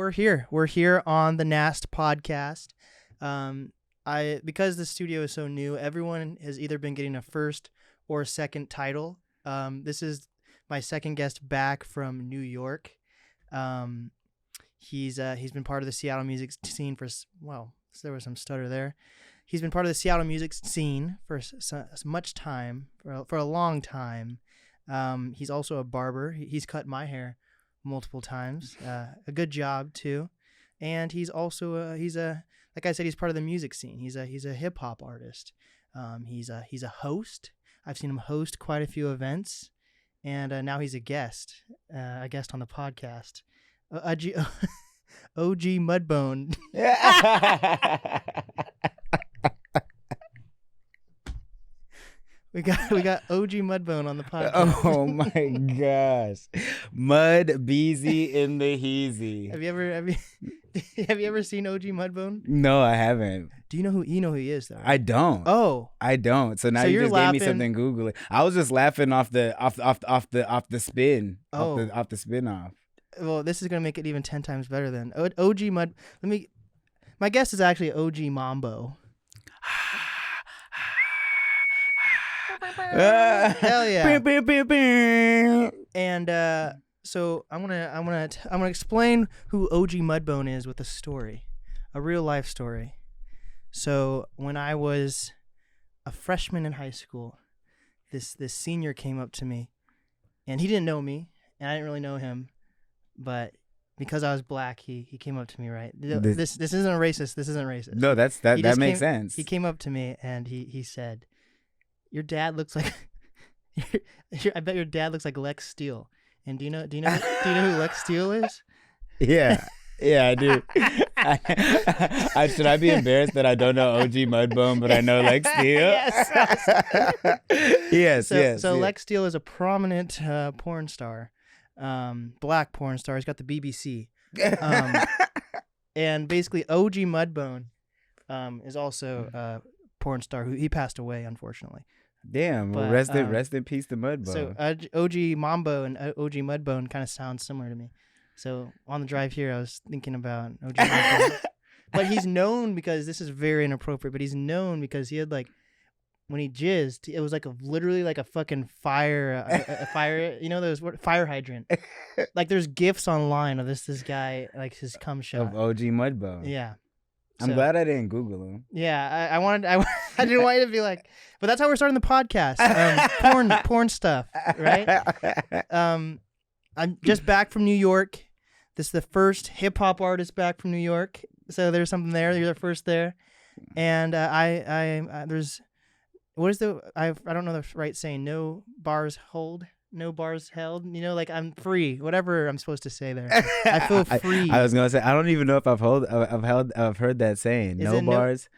we're here. We're here on the NAST podcast. Because the studio is so new, everyone has either been getting a first or a second title. This is my second guest back from New York. He's been part of the Seattle music scene for there was some stutter there. He's been part of the Seattle music scene for much time, for a long time. He's also a barber. He's cut my hair multiple times. A good job too. And he's also like I said, he's part of the music scene. He's a hip hop artist. He's a host. I've seen him host quite a few events, and now he's a guest on the podcast. OG Mudbone. We got OG Mudbone on the podcast. Oh my gosh, Mud Beezy in the Heezy. Have you ever seen OG Mudbone? No, I haven't. Do you know who he is though? Right? I don't. Oh, I don't. So now you just gave me something Google it. I was just laughing off the spin. Oh. Off the spin off. Well, this is gonna make it even 10 times better then. OG Mud. My guess is actually OG Mambo. Hell yeah! And so I'm gonna explain who OG Mudbone is with a story, a real life story. So when I was a freshman in high school, this senior came up to me, and he didn't know me, and I didn't really know him, but because I was black, he came up to me. Right? This isn't racist. This isn't racist. No, that makes sense. He came up to me and he said, "Your dad looks like I bet your dad looks like Lex Steele." And do you know who Lex Steele is? Yeah, I do. Should I be embarrassed that I don't know OG Mudbone, but I know Lex Steele? Yes. yes. So Lex Steele is a prominent porn star, black porn star. He's got the BBC, and basically OG Mudbone is also a porn star who he passed away, unfortunately. Damn, well, rest in peace to Mudbone. So OG Mambo and OG Mudbone kind of sound similar to me. So on the drive here, I was thinking about OG Mudbone. But he's known because, this is very inappropriate, but he's known because he had when he jizzed, it was literally like a fucking fire, you know, those fire hydrant. There's GIFs online of this guy, his cum shot. Of OG Mudbone. Yeah. I'm glad I didn't Google him. Yeah, I didn't want you to be like, but that's how we're starting the podcast. Porn stuff, right? I'm just back from New York. This is the first hip hop artist back from New York, so there's something there. You're the first there, and there's I don't know the right saying. No bars hold. No bars held, you know, I'm free, whatever I'm supposed to say there. I feel free. I was gonna say, I don't even know if I've heard that saying. No bars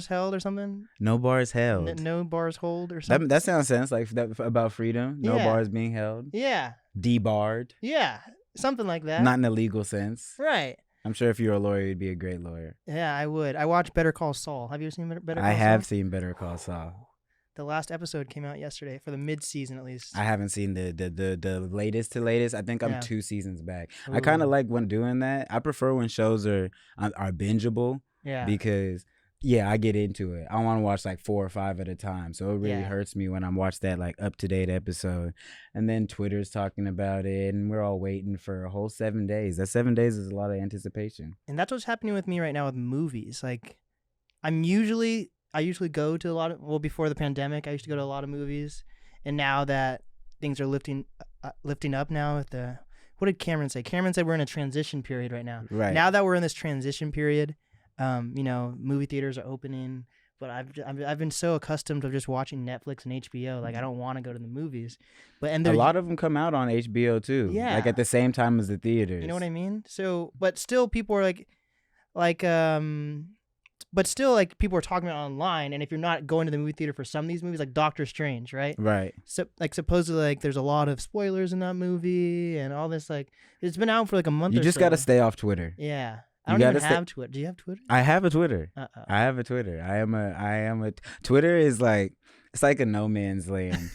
held or something. No bars held. No bars hold or something. That sounds like that about freedom. No bars being held. Yeah. Debarred. Yeah, something like that. Not in a legal sense. Right. I'm sure if you're a lawyer, you'd be a great lawyer. Yeah, I would. I watched Better Call Saul. Have you ever seen Better Call Saul? I have seen Better Call Saul. The last episode came out yesterday, for the mid-season at least. I haven't seen the latest to latest. I think I'm 2 seasons back. Ooh. I kind of like when doing that. I prefer when shows are bingeable. Yeah. Because I get into it. I want to watch 4 or 5 at a time. So it really hurts me when I'm watch that up-to-date episode. And then Twitter's talking about it, and we're all waiting for a whole 7 days. That 7 days is a lot of anticipation. And that's what's happening with me right now with movies. I usually go to a lot of, before the pandemic, I used to go to a lot of movies. And now that things are lifting up now with what did Cameron say? Cameron said we're in a transition period right now. Right. Now that we're in this transition period, movie theaters are opening, but I've been so accustomed to just watching Netflix and HBO. I don't want to go to the movies. A lot of them come out on HBO too. Yeah. At the same time as the theaters. You know what I mean? So, but still people are but still, people are talking about it online, and if you're not going to the movie theater for some of these movies, like Doctor Strange, right? Right. So, supposedly, there's a lot of spoilers in that movie, and all this, it's been out for a month or so. You just got to stay off Twitter. Yeah. I don't even have Twitter. Do you have Twitter? I have a Twitter. Uh-oh. I have a Twitter. I am a Twitter is it's like a no man's land.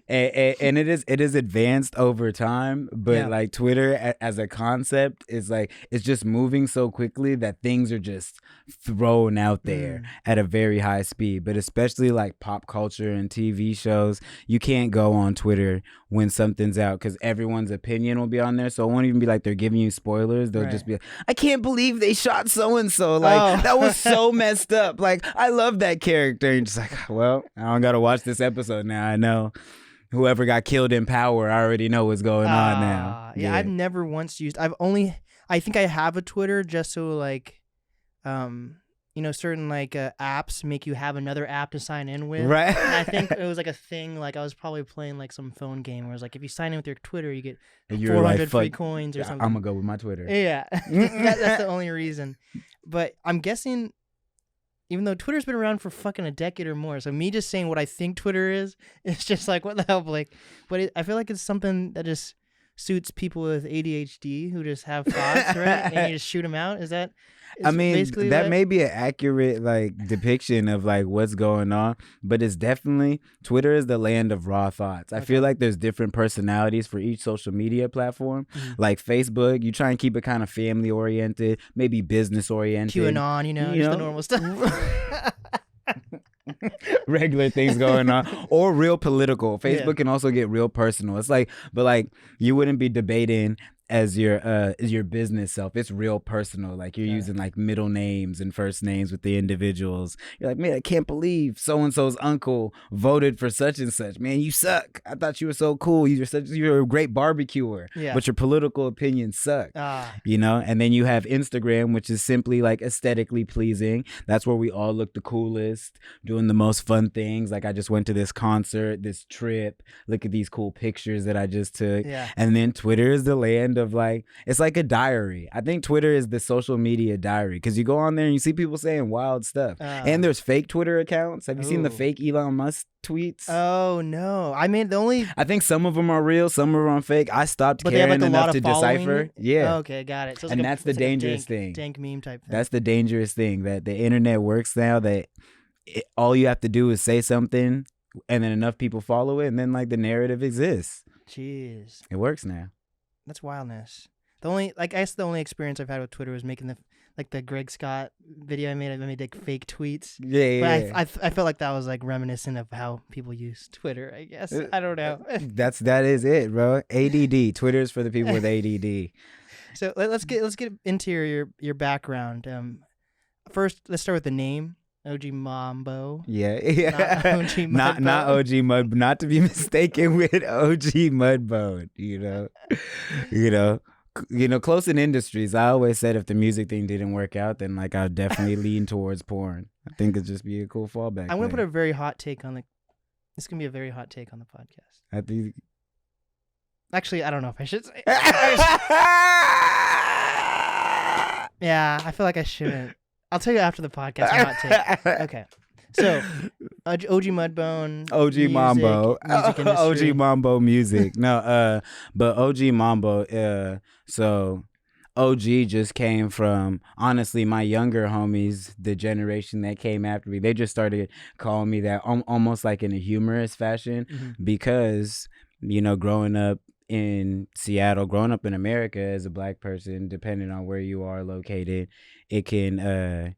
and it is advanced over time, but Yeah. like Twitter as a concept is like it's just moving so quickly that things are just thrown out there at a very high speed. But especially like pop culture and TV shows, you can't go on Twitter when something's out because everyone's opinion will be on there. So it won't even be like they're giving you spoilers. They'll just be like, I can't believe they shot so and so. Like that was so messed up. Like I love that character. And you're just like, well, I don't gotta watch this episode now. I know whoever got killed in Power, I already know what's going on now. Yeah, I've never once used. I think I have a Twitter just so like, certain like apps make you have another app to sign in with. Right. And I think it was like a thing. Like I was probably playing like some phone game where it's like if you sign in with your Twitter, you get 400 free coins or something. I'm gonna go with my Twitter. Yeah, that's the only reason. But I'm guessing. Even though Twitter's been around for fucking a decade or more, so me just saying what I think Twitter is, it's just like, what the hell, Blake? But I feel like it's something that just suits people with ADHD who just have thoughts, right? And you just shoot them out. Is that? I mean, that may be an accurate like depiction of like what's going on, but it's definitely Twitter is the land of raw thoughts. I feel like there's different personalities for each social media platform. Like Facebook, you try and keep it kind of family oriented, maybe business oriented. QAnon, just the normal stuff. Regular things going on, or real political. Facebook can also get real personal. It's like, but like you wouldn't be debating as your business self. It's real personal. Like you're using like middle names and first names with the individuals. You're like, man, I can't believe so and so's uncle voted for such and such. Man, you suck. I thought you were so cool. You're a great barbecuer, but your political opinions suck. And then you have Instagram, which is simply like aesthetically pleasing. That's where we all look the coolest, doing the most fun things. Like I just went to this concert, this trip. Look at these cool pictures that I just took. And then Twitter is the land of like, it's like a diary. I think Twitter is the social media diary because you go on there and you see people saying wild stuff. And there's fake Twitter accounts. Have you seen the fake Elon Musk tweets? Oh no, I think some of them are real, some of them are fake. I stopped caring enough to decipher. Yeah. Okay, got it. So and that's the dangerous thing. Dank meme type thing. That's the dangerous thing, that the internet works now, that all you have to do is say something and then enough people follow it and then like the narrative exists. Jeez. It works now. That's wildness. The only experience I've had with Twitter was making the Greg Scott video I made like fake tweets. Yeah. But I felt like that was like reminiscent of how people use Twitter, I guess. I don't know. that is it, bro. ADD. Twitter's for the people with ADD. So let's get into your background. First, let's start with the name. OG Mambo. Yeah. Not OG Mudbone. Not OG Mud, not to be mistaken with OG Mudbone, close in industries. I always said if the music thing didn't work out, then like I'd definitely lean towards porn. I think it'd just be a cool fallback. I'm going to put a very hot take on this going to be a very hot take on the podcast. I think. Actually, I don't know if I should say. Yeah, I feel like I shouldn't. I'll tell you after the podcast. My hot take. Okay. So, OG Mudbone. OG music, Mambo. OG Mambo music. No, but OG Mambo. So, OG just came from, honestly, my younger homies, the generation that came after me. They just started calling me that almost like in a humorous fashion because, growing up in Seattle, growing up in America as a black person, depending on where you are located, it can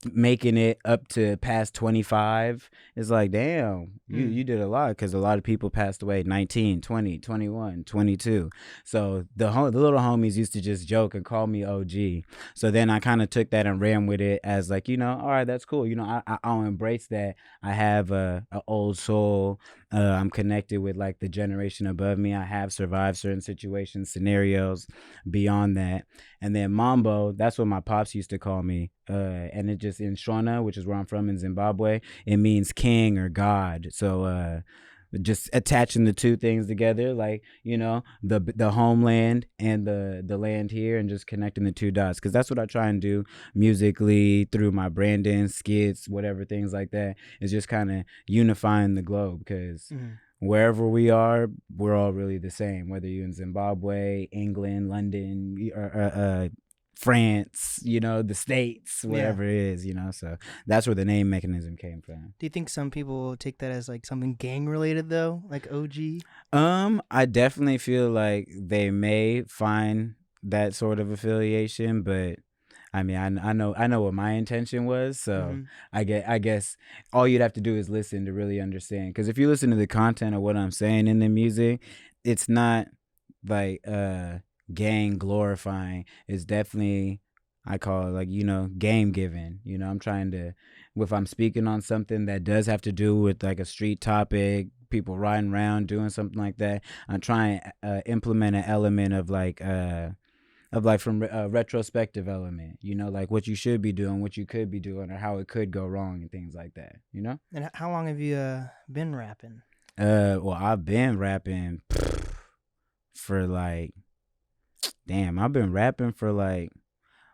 making it up to past 25 is like, damn, you did a lot, because a lot of people passed away 19, 20, 21, 22. So the little homies used to just joke and call me OG. So then I kind of took that and ran with it as like, all right, that's cool. I'll embrace that. I have a old soul. I'm connected with like the generation above me. I have survived certain situations, scenarios beyond that. And then Mambo, that's what my pops used to call me. And it just in Shona, which is where I'm from in Zimbabwe, it means king or God. So just attaching the two things together, like, the homeland and the land here, and just connecting the two dots, because that's what I try and do musically through my branding, skits, whatever, things like that, is just kind of unifying the globe, because wherever we are, we're all really the same, whether you're in Zimbabwe, England, London, or France, the States, wherever it is, so that's where the name mechanism came from. Do you think some people take that as like something gang related though, like OG? I definitely feel like they may find that sort of affiliation, but I mean, I know what my intention was, so I guess all you'd have to do is listen to really understand. Because if you listen to the content of what I'm saying in the music, it's not like gang glorifying. It's definitely, I call it like game giving. I'm trying to, if I'm speaking on something that does have to do with like a street topic, people riding around doing something like that, I'm trying to implement an element of like from a retrospective element, like what you should be doing, what you could be doing, or how it could go wrong and things like that, And how long have you been rapping? Well, I've been rapping for like, damn, I've been rapping for like,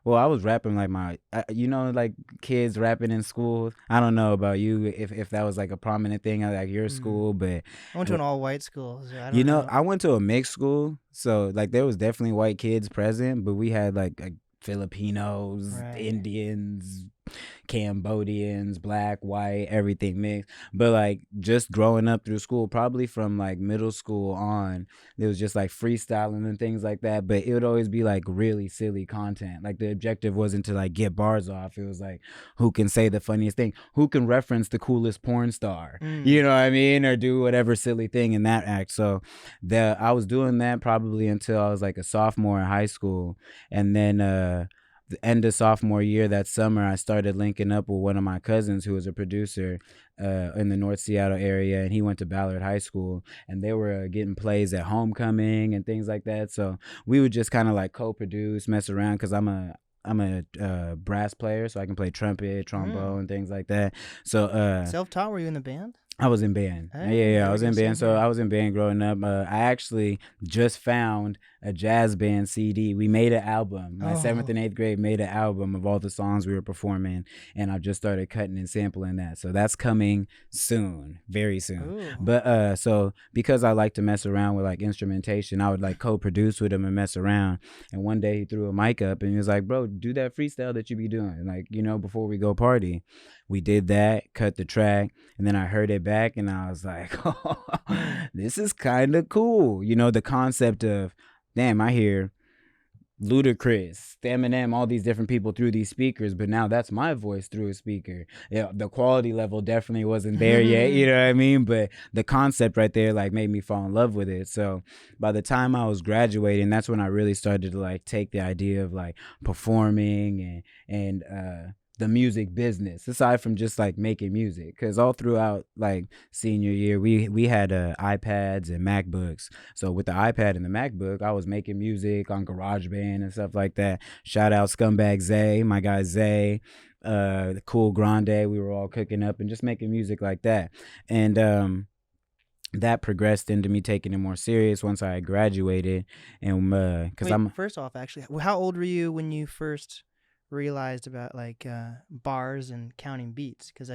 well, I was rapping like my, like kids rapping in school. I don't know about you if that was like a prominent thing at like your school, but I went to an all-white school, so I don't know. I went to a mixed school, so like there was definitely white kids present, but we had like Filipinos, Right. Indians, Cambodians, black, white, everything mixed. But like just growing up through school, probably from like middle school on, it was just like freestyling and things like that. But it would always be like really silly content. Like the objective wasn't to like get bars off. It was like, who can say the funniest thing? Who can reference the coolest porn star? You know what I mean? Or do whatever silly thing in that act. So I was doing that probably until I was like a sophomore in high school. And then the end of sophomore year, that summer, I started linking up with one of my cousins who was a producer in the North Seattle area, and he went to Ballard High School, and they were getting plays at homecoming and things like that. So we would just kind of like co-produce, mess around, because I'm a brass player, so I can play trumpet, trombone, and things like that. So self-taught? Were you in the band? I was in band. Hey, I was in band. So I was in band growing up. I actually just found a jazz band CD. We made an album. My 7th and 8th grade made an album of all the songs we were performing, and I just started cutting and sampling that. So that's coming soon, very soon. Ooh. But so because I like to mess around with like instrumentation, I would like co-produce with him and mess around. And one day he threw a mic up and he was like, "Bro, do that freestyle that you be doing, like, before we go party." We did that, cut the track, and then I heard it back and I was like, oh, this is kind of cool. The concept of, damn, I hear Ludacris, Eminem, all these different people through these speakers, but now that's my voice through a speaker. Yeah, the quality level definitely wasn't there yet, you know what I mean? But the concept right there like made me fall in love with it. So by the time I was graduating, that's when I really started to like take the idea of like performing and the music business, aside from just like making music, because all throughout like senior year we had iPads and MacBooks. So with the iPad and the MacBook, I was making music on GarageBand and stuff like that. Shout out Scumbag Zay, my guy Zay, the Cool Grande. We were all cooking up and just making music like that. And that progressed into me taking it more serious once I graduated. And because first off, actually, how old were you when you first realized about like bars and counting beats? Because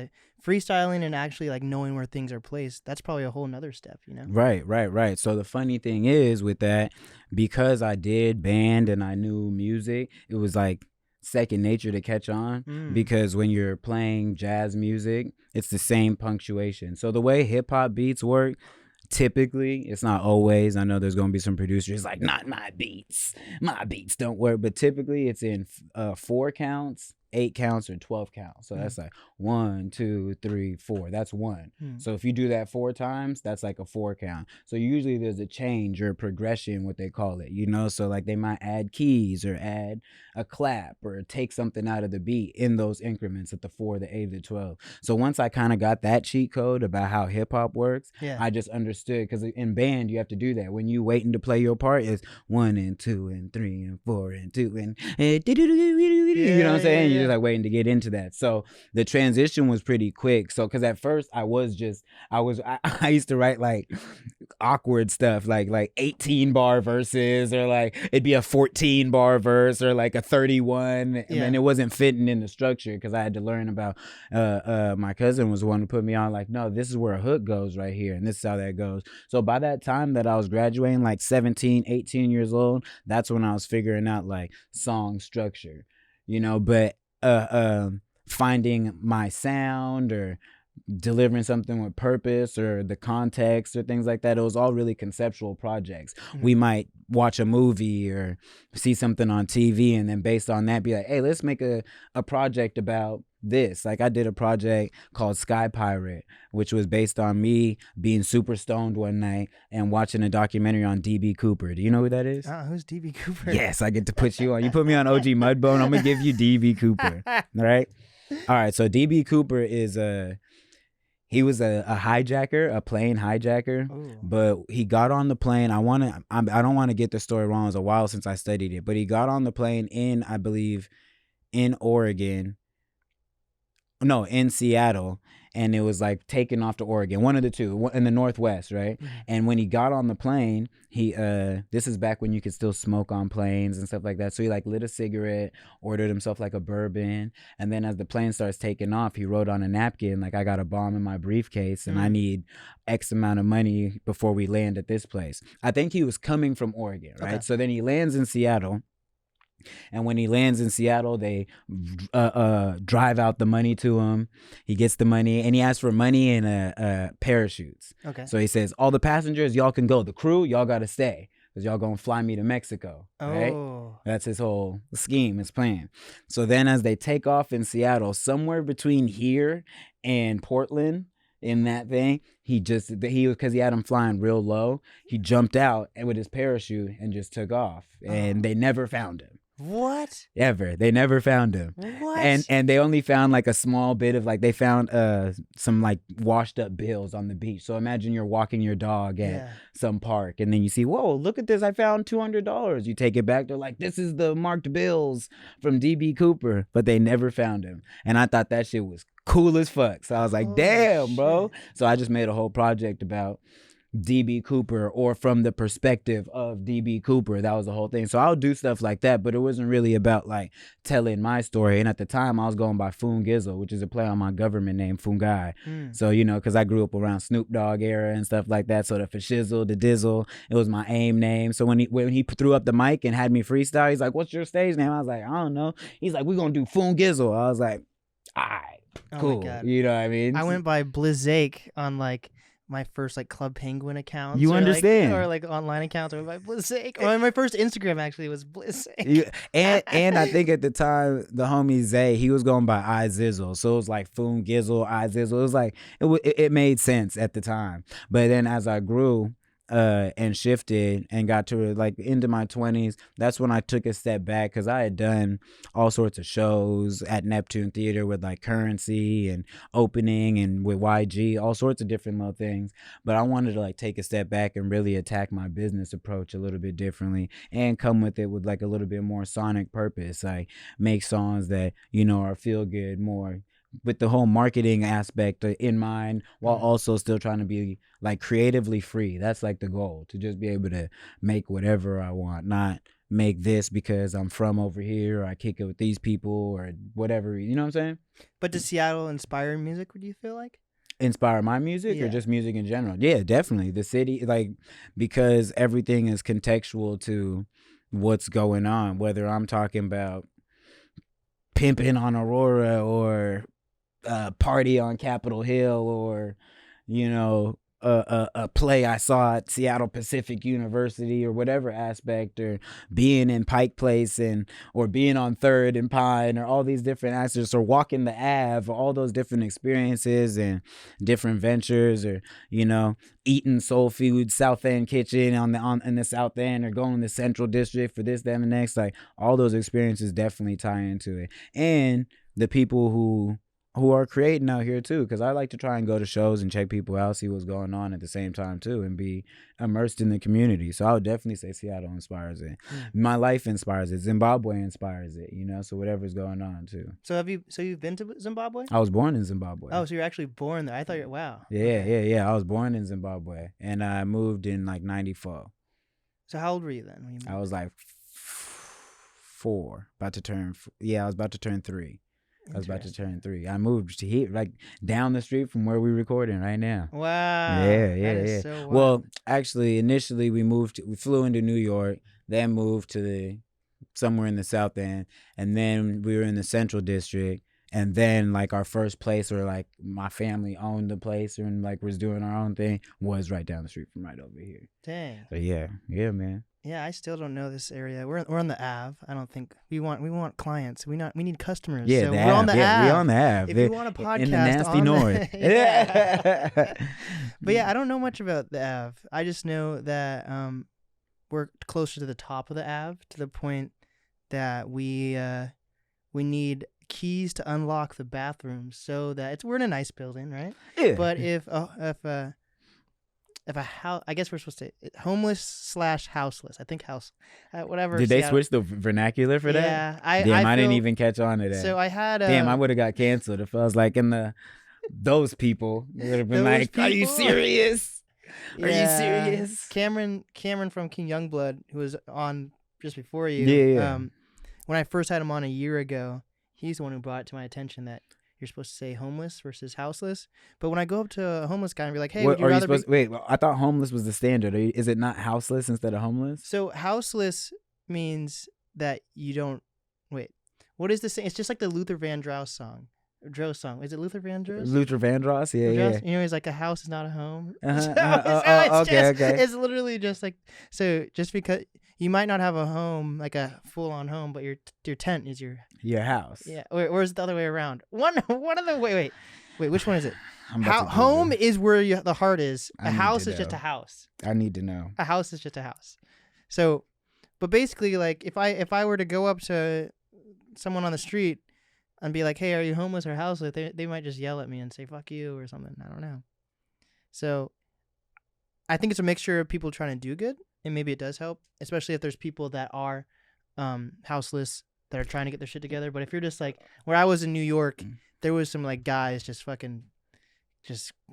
freestyling and actually like knowing where things are placed, that's probably a whole nother step, Right. So the funny thing is with that, because I did band and I knew music, it was like second nature to catch on. Because when you're playing jazz music, it's the same punctuation. So the way hip-hop beats work, typically, it's not always, I know there's going to be some producers like, not my beats don't work, but typically it's in 4 counts, 8 counts, or 12 counts. So that's like 1, 2, 3, 4. That's 1. So if you do that 4 times, that's like a 4 count. So usually there's a change or a progression, what they call it, so like they might add keys or add a clap or take something out of the beat in those increments at the 4, the 8, the 12. So once I kind of got that cheat code about how hip hop works, I just understood, because in band you have to do that. When you waiting to play your part, is 1 and 2 and 3 and 4 and 2 and you know what I'm saying? You're just like waiting to get into that. So the transition was pretty quick. So, because at first I I used to write like awkward stuff, like 18 bar verses, or like it'd be a 14 bar verse, or like a 31, and then it wasn't fitting in the structure because I had to learn about. My cousin was the one who put me on, like, no, this is where a hook goes right here, and this is how that goes. So by that time that I was graduating, like 17, 18 years old, that's when I was figuring out like song structure, but finding my sound or delivering something with purpose or the context or things like that, it was all really conceptual projects. We might watch a movie or see something on TV, and then based on that be like, hey, let's make a project about this. Like I did a project called Sky Pirate, which was based on me being super stoned one night and watching a documentary on DB Cooper. Do you know who that is? Who's DB Cooper? Yes, I get to put you on. You put me on OG Mudbone, I'm gonna give you DB Cooper. All right, so DB Cooper is he was a hijacker, a plane hijacker. Ooh. But he got on the plane. I don't want to get the story wrong. It was a while since I studied it, but he got on the plane in, I believe, in Oregon. No, in Seattle, and it was like taking off to Oregon, one of the two, in the Northwest, right? Mm-hmm. And when he got on the plane, he this is back when you could still smoke on planes and stuff like that. So he like lit a cigarette, ordered himself like a bourbon, and then as the plane starts taking off, he wrote on a napkin like, I got a bomb in my briefcase and I need X amount of money before we land at this place. I think he was coming from Oregon, right? Okay. So then he lands in Seattle. And when he lands in Seattle, they drive out the money to him. He gets the money, and he asks for money and parachutes. Okay. So he says, all the passengers, y'all can go. The crew, y'all got to stay because y'all going to fly me to Mexico, right? That's his whole scheme, his plan. So then as they take off in Seattle, somewhere between here and Portland, in that thing, because he had him flying real low, he jumped out and with his parachute and just took off, and they never found him. What? Ever. They never found him. What? And they only found like a small bit of like, they found some like washed up bills on the beach. So imagine you're walking your dog at some park and then you see, whoa, look at this. I found $200. You take it back. They're like, this is the marked bills from DB Cooper. But they never found him. And I thought that shit was cool as fuck. So I was like, damn, bro. So I just made a whole project about DB Cooper, or from the perspective of DB Cooper. That was the whole thing. So I'll do stuff like that, but it wasn't really about like telling my story. And at the time I was going by Foon Gizzle, which is a play on my government name, Fungai. So, because I grew up around Snoop Dogg era and stuff like that. So the Fashizzle, the Dizzle, it was my AIM name. So when he threw up the mic and had me freestyle, he's like, what's your stage name? I was like, I don't know. He's like, we're going to do Foon Gizzle. I was like, all right, cool. Oh my God. You know what I mean? I went by Blizzake on like my first like Club Penguin accounts. You understand? Or like online accounts, or like Blizzake. Or my first Instagram actually was Blizzake. And I think at the time the homie Zay, he was going by I Zizzle, so it was like Foon Gizzle, I Zizzle. It was like it made sense at the time. But then as I grew and shifted and got to like into my 20s, that's when I took a step back, because I had done all sorts of shows at Neptune Theater with like Currency and Opening and with YG, all sorts of different little things. But I wanted to like take a step back and really attack my business approach a little bit differently and come with it with like a little bit more sonic purpose, like make songs that, are feel good, more with the whole marketing aspect in mind, while also still trying to be like creatively free. That's like the goal, to just be able to make whatever I want, not make this because I'm from over here, or I kick it with these people or whatever, you know what I'm saying? But does Seattle inspire music, what do you feel like? Inspire my music or just music in general? Yeah, definitely. The city, like, because everything is contextual to what's going on, whether I'm talking about pimping on Aurora or party on Capitol Hill, or a play I saw at Seattle Pacific University, or whatever aspect, or being in Pike Place or being on 3rd and Pine, or all these different aspects, or walking the Ave, or all those different experiences and different ventures, or eating soul food South End kitchen in the South End, or going to Central District for this, that, and the next. Like, all those experiences definitely tie into it. And the people who who are creating out here too, because I like to try and go to shows and check people out, see what's going on at the same time too, and be immersed in the community. So I would definitely say Seattle inspires it. My life inspires it. Zimbabwe inspires it, you know, so whatever's going on too. So you've been to Zimbabwe? I was born in Zimbabwe. Oh, so you're actually born there. I thought wow. Yeah. I was born in Zimbabwe, and I moved in like 94. So how old were you then when you moved? I was like 4, about to turn. I was about to turn 3. I was about to turn 3. I moved to here, like down the street from where we're recording right now. Wow. Yeah. So wild. Well, actually, initially we flew into New York, then moved to somewhere in the South End, and then we were in the Central District, and then like our first place, or like my family owned the place and like was doing our own thing, was right down the street from right over here. Dang. So yeah, man. Yeah, I still don't know this area. We're on the Ave. I don't think we want clients. We need customers. Yeah, so we're on the Ave. We're on the Ave. If you want a podcast in the nasty north. Yeah. But yeah, I don't know much about the Ave. I just know that we're closer to the top of the Ave, to the point that we need keys to unlock the bathrooms, so that we're in a nice building, right? Yeah. But if a house, I guess we're supposed to homeless / houseless. I think house, whatever. Did they switch the vernacular for that? Yeah, I didn't even catch on to that. So I had. I would have got canceled if I was like in those people. Would have been like, "Are you serious? Are you serious?" Cameron from King Youngblood, who was on just before you. Yeah. When I first had him on a year ago, he's the one who brought it to my attention that you're supposed to say homeless versus houseless. But when I go up to a homeless guy and be like, "Hey, would you rather be..." Wait, I thought homeless was the standard. Is it not houseless instead of homeless? So houseless means that you don't... Wait, what is the same? It's just like the Luther Vandross song. Is it Luther Vandross? Luther Vandross, yeah. You know, he's like, a house is not a home. Okay. It's literally just like, so just because you might not have a home, like a full-on home, but your tent is your house. Yeah, or is it the other way around? One of the wait, which one is it? Home is where the heart is. A house is just a house. I need to know. A house is just a house. So, but basically, like if I were to go up to someone on the street and be like, "Hey, are you homeless or houseless?" They might just yell at me and say "fuck you" or something. I don't know. So, I think it's a mixture of people trying to do good, and maybe it does help, especially if there's people that are houseless that are trying to get their shit together. But if you're just like, where I was in New York, there was some like guys just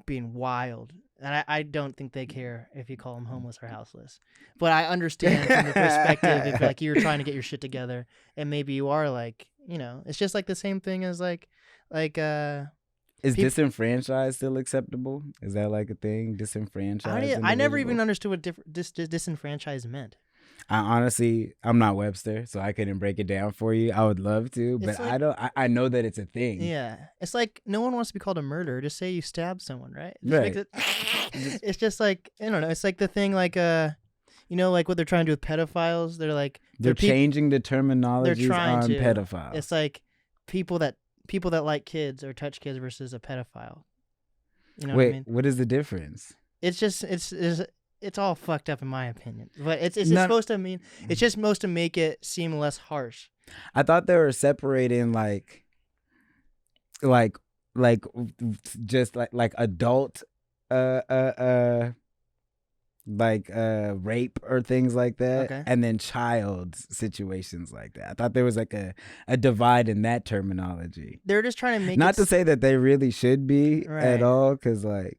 being wild, and I don't think they care if you call them homeless or houseless. But I understand from the perspective if like you're trying to get your shit together, and maybe you are like, you know, it's just like the same thing as is disenfranchised still acceptable? Is that like a thing? Disenfranchised? I never even understood what disenfranchised meant. I'm not Webster, so I couldn't break it down for you. I would love to, but like, I know that it's a thing. Yeah, it's like no one wants to be called a murderer. Just say you stabbed someone, right? Right. It's just like, I don't know. It's like the thing, like you know, like what they're trying to do with pedophiles. They're like they're changing the terminology on pedophiles. It's like people that like kids or touch kids versus a pedophile. You know what I mean? What is the difference? It's just it's all fucked up in my opinion. But it's supposed to mean, it's just supposed to make it seem less harsh. I thought they were separating like just like adult rape or things like that, okay, and then child situations like that. I thought there was like a divide in that terminology. They're just trying to make not to say that they really should be at all, because like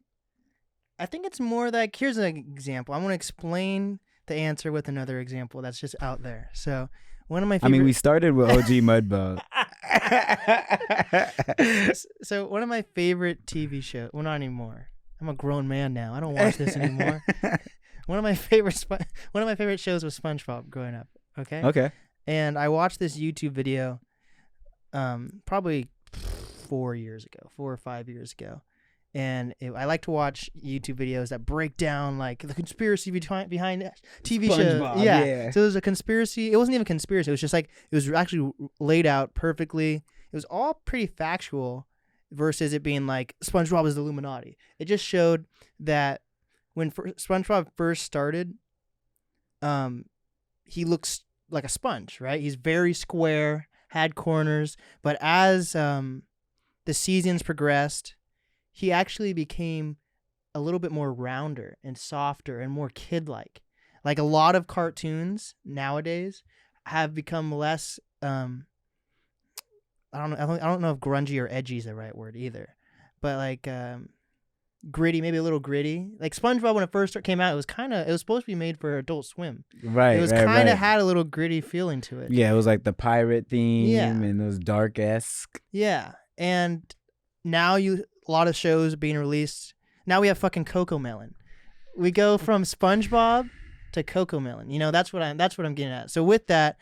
I think it's more like, here's an example. I'm going to explain the answer with another example that's just out there. So one of my favorite... we started with OG Mudboat. So one of my favorite TV shows, well, not anymore. I'm a grown man now. I don't watch this anymore. One of my favorite shows was SpongeBob growing up. Okay. And I watched this YouTube video, probably 4 or 5 years ago. And I like to watch YouTube videos that break down like the conspiracy behind TV shows. Yeah. So it was a conspiracy. It wasn't even a conspiracy. It was just like, it was actually laid out perfectly. It was all pretty factual versus it being like SpongeBob is the Illuminati. It just showed that when SpongeBob first started, he looks like a sponge, right? He's very square, had corners, but as the the seasons progressed, he actually became a little bit more rounder and softer and more kid-like. Like a lot of cartoons nowadays have become less. I don't know if grungy or edgy is the right word either, but like gritty, maybe a little gritty. Like SpongeBob when it first came out, it was supposed to be made for Adult Swim. Right. It was kind of had a little gritty feeling to it. Yeah, it was like the pirate theme and those dark-esque. Yeah, and now a lot of shows being released. Now we have fucking Cocomelon. We go from SpongeBob to Cocomelon. You know, that's what I'm getting at. So with that,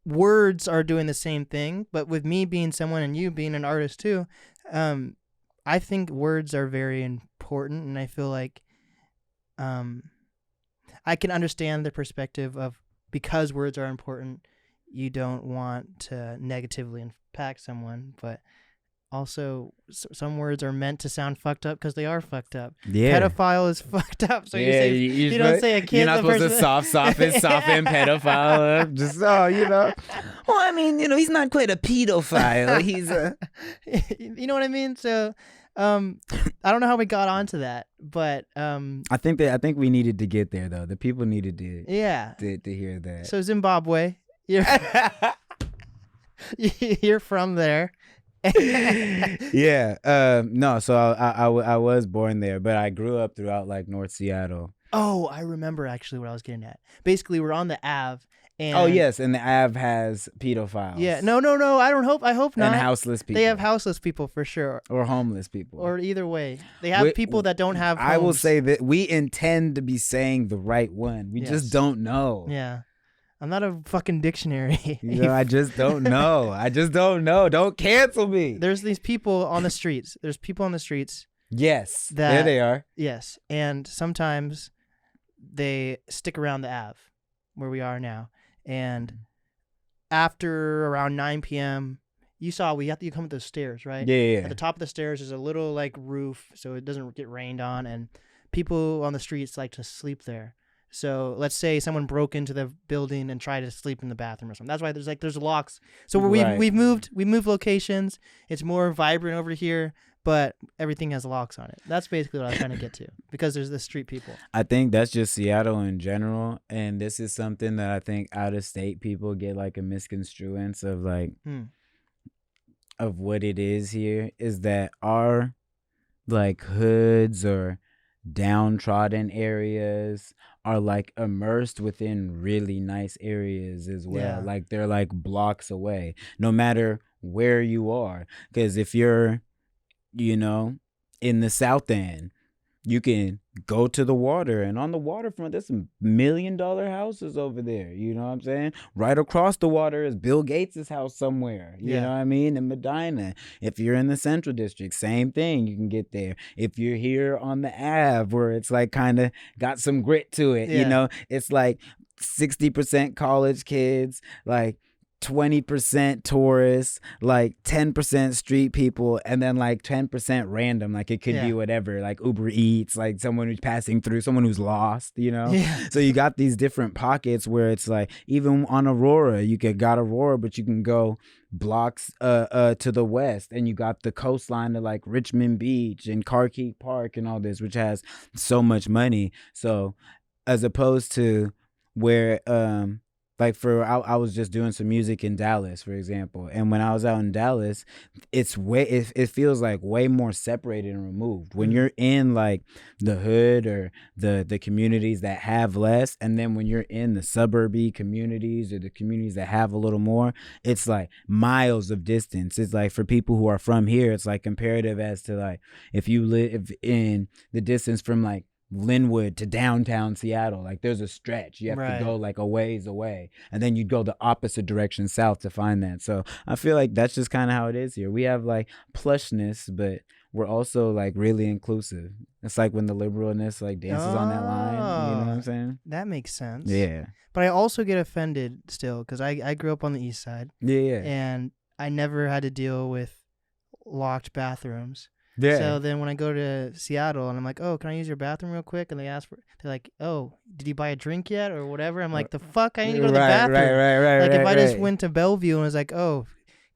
words are doing the same thing, but with me being someone and you being an artist too, I think words are very important, and I feel like I can understand the perspective of, because words are important, you don't want to negatively impact someone, but also some words are meant to sound fucked up because they are fucked up. Yeah. Pedophile is fucked up, so yeah, you don't say a kid. You're not supposed to soften pedophile up. Just, you know. Well, I mean, you know, he's not quite a pedophile. He's a... You know what I mean? So I don't know how we got onto that, but I think we needed to get there though. The people needed to to hear that. So Zimbabwe, you're from there. Yeah. No. So I was born there, but I grew up throughout like North Seattle. Oh, I remember actually what I was getting at. Basically, we're on the Ave. And oh yes, and the Ave has pedophiles. Yeah, no. I hope not. And houseless people. They have houseless people for sure, or homeless people, or either way, they have people that don't have homes. I will say that we intend to be saying the right one. We just don't know. Yeah, I'm not a fucking dictionary. You know, I just don't know. Don't cancel me. There's these people on the streets. There's people on the streets. Yes, there they are. Yes, and sometimes they stick around the Ave, where we are now. And after around 9 p.m., you come up those stairs, right? Yeah. At the top of the stairs is a little like roof, so it doesn't get rained on, and people on the streets like to sleep there. So let's say someone broke into the building and tried to sleep in the bathroom or something. That's why there's locks. So we've moved locations. It's more vibrant over here, but everything has locks on it. That's basically what I was trying to get to, because there's the street people. I think that's just Seattle in general, and this is something that I think out of state people get like a misconstruence of like of what it is here, is that our like hoods or downtrodden areas are like immersed within really nice areas as well. Yeah. Like they're like blocks away, no matter where you are. Because if you're, you know, in the South End, you can go to the water, and on the waterfront, there's some $1 million houses over there. You know what I'm saying? Right across the water is Bill Gates' house somewhere. You know what I mean? In Medina. If you're in the Central District, same thing. You can get there. If you're here on the Ave, where it's like kind of got some grit to it, you know, it's like 60% college kids, like 20% tourists, like 10% street people, and then like 10% random. Like it could be whatever, like Uber Eats, like someone who's passing through, someone who's lost, you know? So you got these different pockets where it's like, even on Aurora, got Aurora, but you can go blocks to the west, and you got the coastline to like Richmond Beach and Carkeek Park and all this, which has so much money. So as opposed to where like I was just doing some music in Dallas, for example, and when I was out in Dallas, it feels like way more separated and removed. When you're in like the hood or the communities that have less, and then when you're in the suburby communities or the communities that have a little more, it's like miles of distance. It's like for people who are from here, it's like comparative as to like if you live in the distance from like Linwood to downtown Seattle, like there's a stretch you have to go like a ways away, and then you'd go the opposite direction south to find that. So I feel like that's just kind of how it is here. We have like plushness, but we're also like really inclusive. It's like when the liberalness like dances on that line, you know what I'm saying? That makes sense. Yeah. But I also get offended still, because I grew up on the east side. Yeah. And I never had to deal with locked bathrooms. Yeah. So then when I go to Seattle and I'm like, oh, can I use your bathroom real quick? And they're like, oh, did you buy a drink yet or whatever? I'm like, the fuck? I need to go to the bathroom. Right. Like if I just went to Bellevue and was like, oh,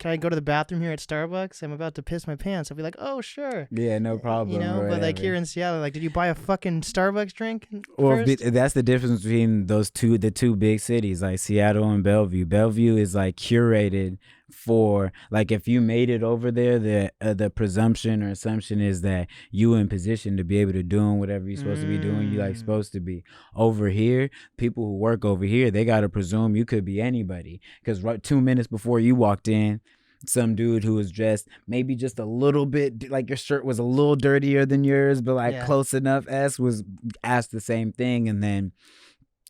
can I go to the bathroom here at Starbucks? I'm about to piss my pants. I'll be like, oh, sure. Yeah, no problem. You know, but like here in Seattle, like, did you buy a fucking Starbucks drink first? That's the difference between the two big cities, like Seattle and Bellevue. Bellevue is like curated for, like, if you made it over there, the presumption or assumption is that you in position to be able to doing whatever you're supposed to be doing. You like supposed to be. Over here, people who work over here, they gotta presume you could be anybody, because right 2 minutes before you walked in, some dude who was dressed maybe just a little bit like your shirt was a little dirtier than yours, but like close enough, was asked the same thing and then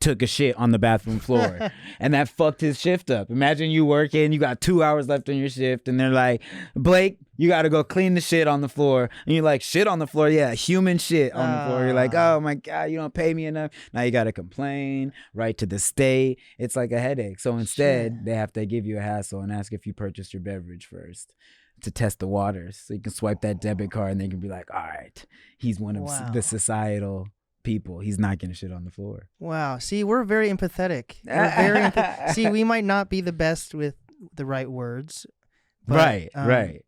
took a shit on the bathroom floor. And that fucked his shift up. Imagine you working, you got 2 hours left on your shift, and they're like, Blake, you got to go clean the shit on the floor. And you're like, shit on the floor? Yeah, human shit on the floor. You're like, oh my God, you don't pay me enough. Now you got to complain, write to the state. It's like a headache. So instead, they have to give you a hassle and ask if you purchased your beverage first to test the waters. So you can swipe that debit card and they can be like, all right, he's one of the societal people. He's not gonna shit on the floor. Wow. See, we're very empathetic. We're very See, we might not be the best with the right words. But, right.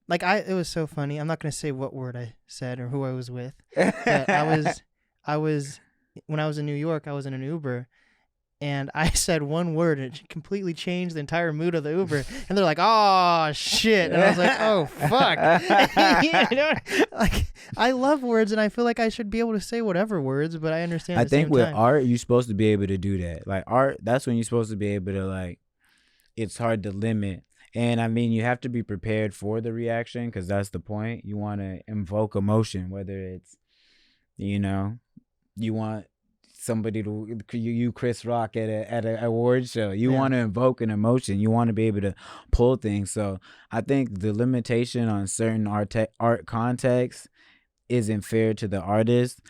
Like it was so funny. I'm not gonna say what word I said or who I was with. But I was when I was in New York, I was in an Uber, and I said one word and it completely changed the entire mood of the Uber. And they're like, oh shit. And I was like, oh fuck. You know, like, I love words and I feel like I should be able to say whatever words, but I understand. I think with art, you're supposed to be able to do that. Like art, that's when you're supposed to be able to, like, it's hard to limit. And I mean, you have to be prepared for the reaction, because that's the point. You want to invoke emotion, whether it's, you know, you want somebody to you Chris Rock at a award show. You want to invoke an emotion. You want to be able to pull things. So I think the limitation on certain art contexts isn't fair to the artist.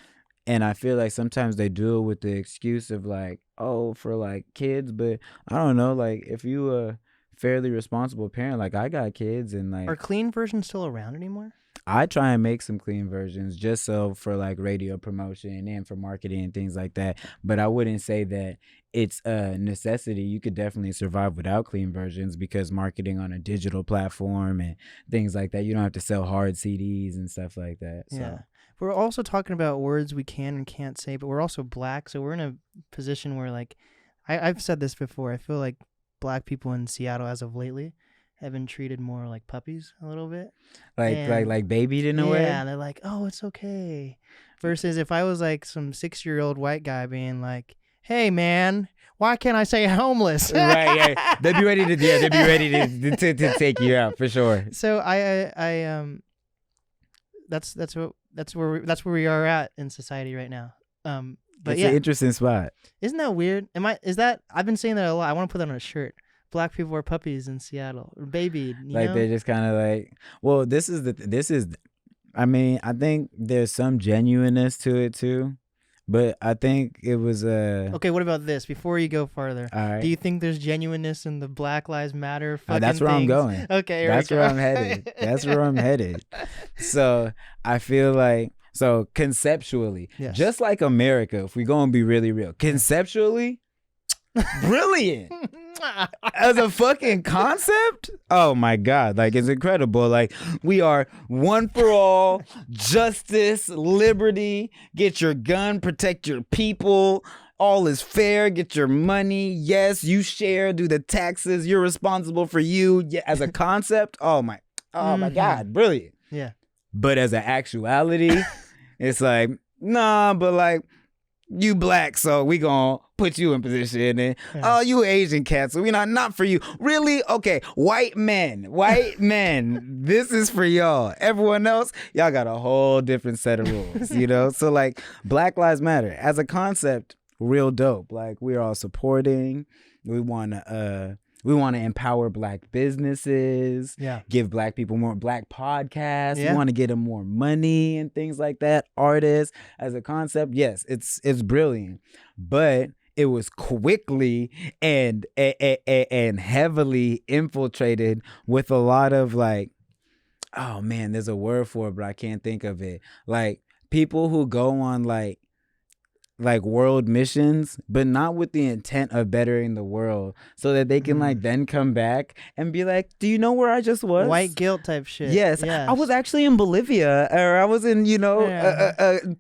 And I feel like sometimes they do it with the excuse of like, oh, for like kids. But I don't know, like if you a fairly responsible parent, like I got kids, and like, are clean versions still around anymore? I try and make some clean versions just so for like radio promotion and for marketing and things like that. But I wouldn't say that it's a necessity. You could definitely survive without clean versions, because marketing on a digital platform and things like that, you don't have to sell hard CDs and stuff like that. So. Yeah. We're also talking about words we can and can't say, but we're also black. So we're in a position where, like, I've said this before. I feel like black people in Seattle as of lately have been treated more like puppies a little bit. Like babied in a way? Yeah, they're like, oh, it's okay. Versus if I was like some 6-year-old white guy being like, hey, man, why can't I say homeless? Right, yeah. They'd be ready to take you out for sure. So that's where we are at in society right now. But it's an interesting spot. Isn't that weird? I've been saying that a lot. I want to put that on a shirt. Black people are puppies in Seattle, or babied. You know? They're just kind of like, well, I mean, I think there's some genuineness to it too, but I think it was okay, what about this? Before you go farther, all right. Do you think there's genuineness in the Black Lives Matter fucking that's where things? I'm going. Okay, that's where I'm headed. That's where I'm headed. So I feel like, so conceptually, just like America, if we're going to be really real, conceptually, brilliant. As a fucking concept, oh my God, like it's incredible. Like we are one for all, justice, liberty, get your gun, protect your people, all is fair, get your money, yes, you share, do the taxes, you're responsible for you. Yeah, as a concept, oh my God, brilliant. Yeah. But as an actuality, it's like, nah, but like, you black, so we gonna put you in position, and oh, you Asian cat, so we not for you. Really? Okay, white men, this is for y'all. Everyone else, y'all got a whole different set of rules, you know? So like, Black Lives Matter as a concept, real dope. Like we're all supporting. We wanna empower black businesses, give black people more, black podcasts. We want to get them more money and things like that. Artists as a concept, yes, it's brilliant, but it was quickly and heavily infiltrated with a lot of like, oh man, there's a word for it, but I can't think of it. Like people who go on like like world missions, but not with the intent of bettering the world, so that they can like then come back and be like, do you know where I just was? White guilt type shit. Yes, I was actually in Bolivia, or I was in,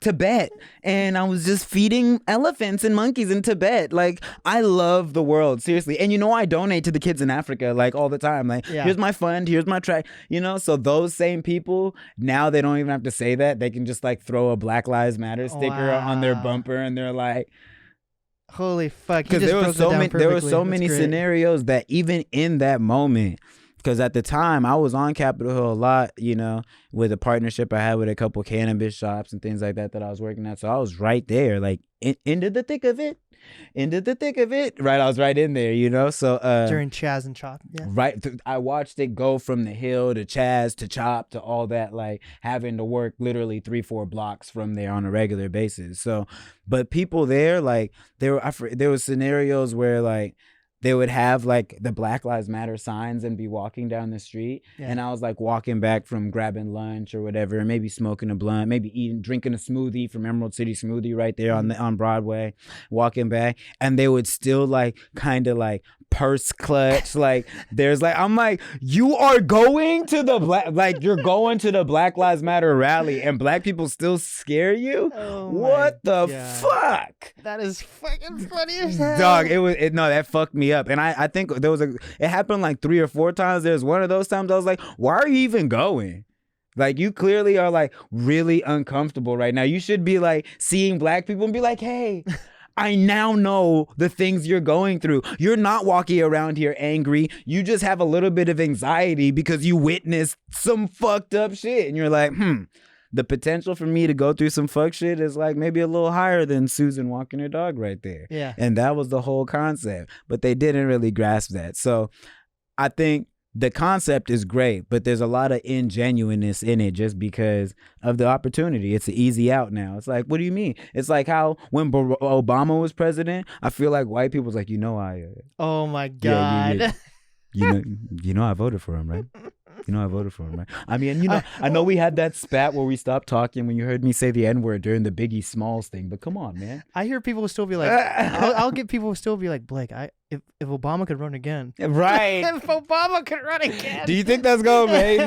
Tibet, and I was just feeding elephants and monkeys in Tibet. Like, I love the world, seriously. And I donate to the kids in Africa like all the time. Like, here's my fund, here's my track, so those same people, now they don't even have to say that. They can just like throw a Black Lives Matter sticker on their bumper, and they're like, holy fuck. Because there were so many scenarios that even in that moment, because at the time I was on Capitol Hill a lot, with a partnership I had with a couple cannabis shops and things like that I was working at. So I was right there, like into the thick of it. Right, I was right in there, so during Chaz and Chop. Yeah. Right, I watched it go from the Hill to Chaz to Chop to all that, like having to work literally 3-4 blocks from there on a regular basis. So, but people there, like there were scenarios where like they would have like the Black Lives Matter signs and be walking down the street. Yeah. And I was like walking back from grabbing lunch or whatever, and maybe smoking a blunt, maybe drinking a smoothie from Emerald City Smoothie right there on Broadway, walking back. And they would still like kind of like purse clutch. Like there's like, I'm like, you are going to you're going to the Black Lives Matter rally and black people still scare you? Oh, what the fuck? That is fucking funny as hell. Dog, that fucked me up. And I think it happened like 3 or 4 times. There's one of those times I was like, why are you even going? Like, you clearly are like really uncomfortable right now. You should be like seeing black people and be like, hey, I now know the things you're going through. You're not walking around here angry. You just have a little bit of anxiety because you witnessed some fucked up shit. And you're like, the potential for me to go through some fuck shit is like maybe a little higher than Susan walking her dog right there. Yeah. And that was the whole concept. But they didn't really grasp that. So I think the concept is great, but there's a lot of ingenuineness in it just because of the opportunity. It's an easy out now. It's like, what do you mean? It's like how when Obama was president, I feel like white people was like, oh my God. I voted for him, right? I voted for him, right? I mean, I know we had that spat where we stopped talking when you heard me say the N-word during the Biggie Smalls thing, but come on, man. I hear people still be like, I'll get people still be like, Blake, if Obama could run again. Right. If Obama could run again. Do you think that's going, man?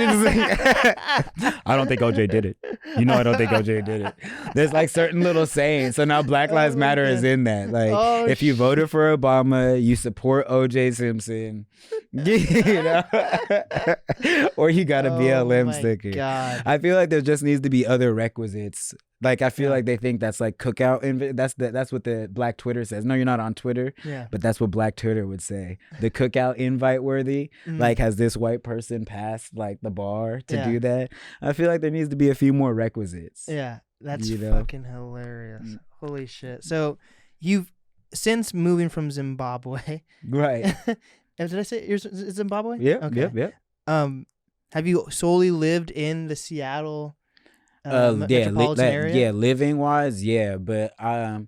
I don't think OJ did it. I don't think OJ did it. There's like certain little sayings. So now Black Lives Matter is in that. Like, if you voted for Obama, you support OJ Simpson. Or you got a BLM sticker. God. I feel like there just needs to be other requisites. Like, I feel like they think that's like cookout. That's what the Black Twitter says. No, you're not on Twitter. Yeah. But that's what Black Twitter would say. The cookout invite worthy. Like, has this white person passed like the bar to do that? I feel like there needs to be a few more requisites. Yeah. That's fucking hilarious. Holy shit. So you've since moving from Zimbabwe. Right. Did I say you're Zimbabwe? Yeah. Okay. Yep. Have you solely lived in the Seattle metropolitan area? Yeah, living wise, yeah. But I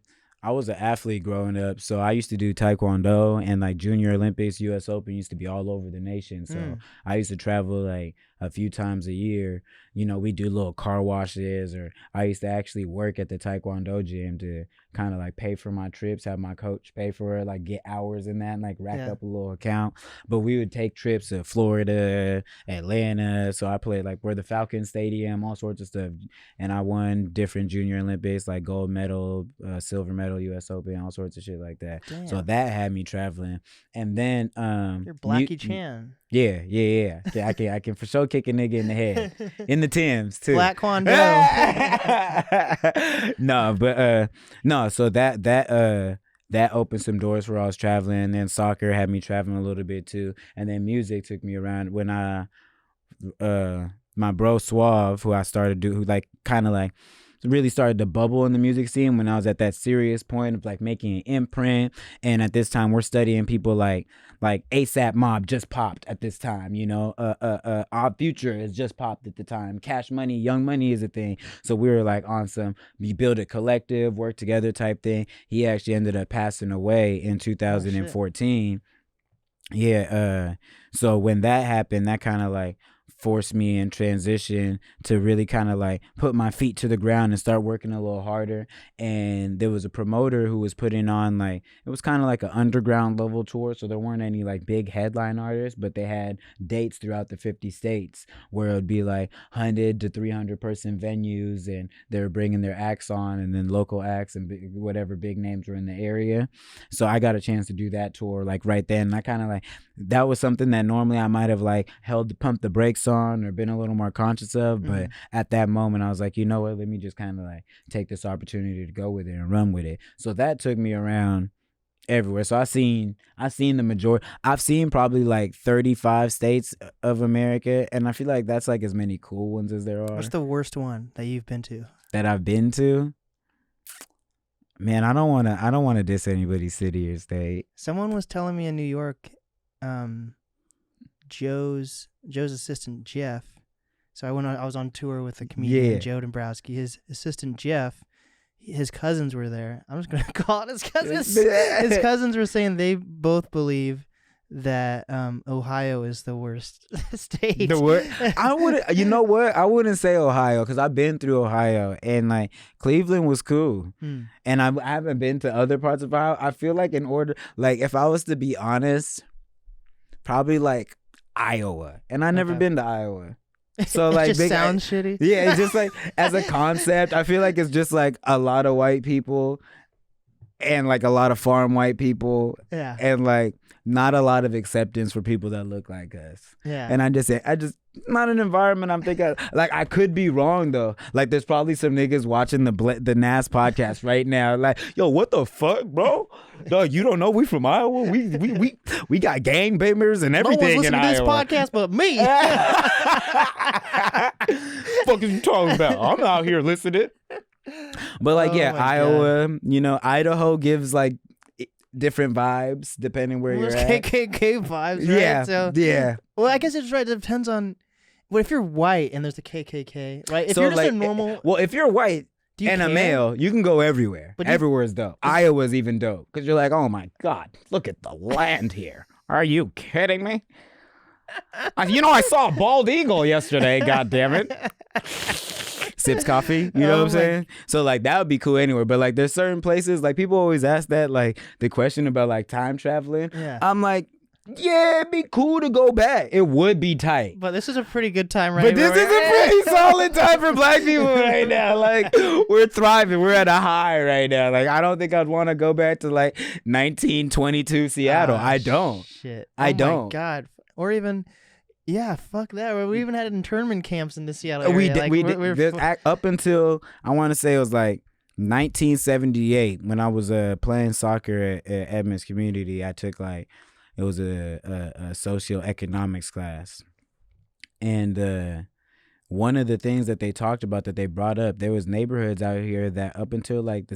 was an athlete growing up, so I used to do Taekwondo, and like Junior Olympics, U.S. Open used to be all over the nation. So I used to travel like a few times a year. We do little car washes, or I used to actually work at the Taekwondo gym to kind of like pay for my trips, have my coach pay for it, like get hours in that and like rack up a little account. But we would take trips to Florida, Atlanta. So I played like where the Falcon Stadium, all sorts of stuff. And I won different Junior Olympics, like gold medal, silver medal, U.S. Open, all sorts of shit like that. Damn. So that had me traveling. And then you're Blackie Chan. Yeah. I can for sure kick a nigga in the head. In the Timbs too. Black Kwando. No, so that opened some doors where I was traveling, and then soccer had me traveling a little bit too, and then music took me around when my bro Suave, who I started who like kind of like really started to bubble in the music scene when I was at that serious point of like making an imprint. And at this time we're studying people like ASAP Mob just popped at this time, Our Future has just popped at the time. Cash Money, Young Money is a thing. So we were like on some we build a collective, work together type thing. He actually ended up passing away in 2014. So when that happened, that kind of like forced me in transition to really kind of like put my feet to the ground and start working a little harder. And there was a promoter who was putting on like, it was kind of like an underground level tour, so there weren't any like big headline artists, but they had dates throughout the 50 states where it would be like 100 to 300 person venues, and they were bringing their acts on, and then local acts and whatever big names were in the area. So I got a chance to do that tour like right then, and I kind of like, that was something that normally I might have like pumped the brakes on or been a little more conscious of, but at that moment I was like, you know what, let me just kind of like take this opportunity to go with it and run with it. So that took me around everywhere. So I seen the majority. I've seen probably like 35 states of America, and I feel like that's like as many cool ones as there are. What's the worst one that you've been to? That I've been to? Man, I don't want to diss anybody's city or state. Someone was telling me in New York, Joe's assistant Jeff. So I was on tour with a comedian, Joe Dombrowski. His assistant Jeff, his cousins were there. I'm just gonna call it his cousins. His cousins were saying they both believe that Ohio is the worst state. The worst. I wouldn't. You know what? I wouldn't say Ohio, because I've been through Ohio, and like Cleveland was cool, and I haven't been to other parts of Ohio. I feel like if I was to be honest, probably like Iowa, and I never been to Iowa. So like, it just sounds shitty. Yeah, it's just like as a concept, I feel like it's just like a lot of white people, and like a lot of farm white people, and like not a lot of acceptance for people that look like us. Yeah. And I just not an environment I'm thinking of. Like, I could be wrong though. Like, there's probably some niggas watching the NAST podcast right now. Like, yo, what the fuck, bro? Dog, you don't know we from Iowa? We got gang bangers and everything in Iowa. No one's listening to this podcast but me. Fuck is you talking about? I'm out here listening. But like, Iowa, God. Idaho gives like different vibes depending where you're at. KKK vibes, right? Yeah, so, yeah. Well, I guess it's right. It depends on. Well, if you're white and there's the KKK, right? If you're just like, a normal. Well, if you're white and a male, you can go everywhere. But everywhere is dope. Iowa's even dope because you're like, oh my God, look at the land here. Are you kidding me? I saw a bald eagle yesterday. God damn it. Sips coffee, you know what I'm saying? So like that would be cool anywhere, but like there's certain places, like people always ask that, like the question about like time traveling. Yeah. I'm like, yeah, it'd be cool to go back. It would be tight. But this is a pretty good time right now. But this is a pretty solid time for black people right now. Like, we're thriving. We're at a high right now. Like, I don't think I'd want to go back to like 1922 Seattle. I don't. Shit. I don't. Oh my God. Or even... Yeah, fuck that. We even had internment camps in the Seattle area. We did. Up until, I want to say it was like 1978 when I was playing soccer at Edmonds Community. I took like, it was a socioeconomics class. And one of the things that they talked about, that they brought up, there was neighborhoods out here that up until like the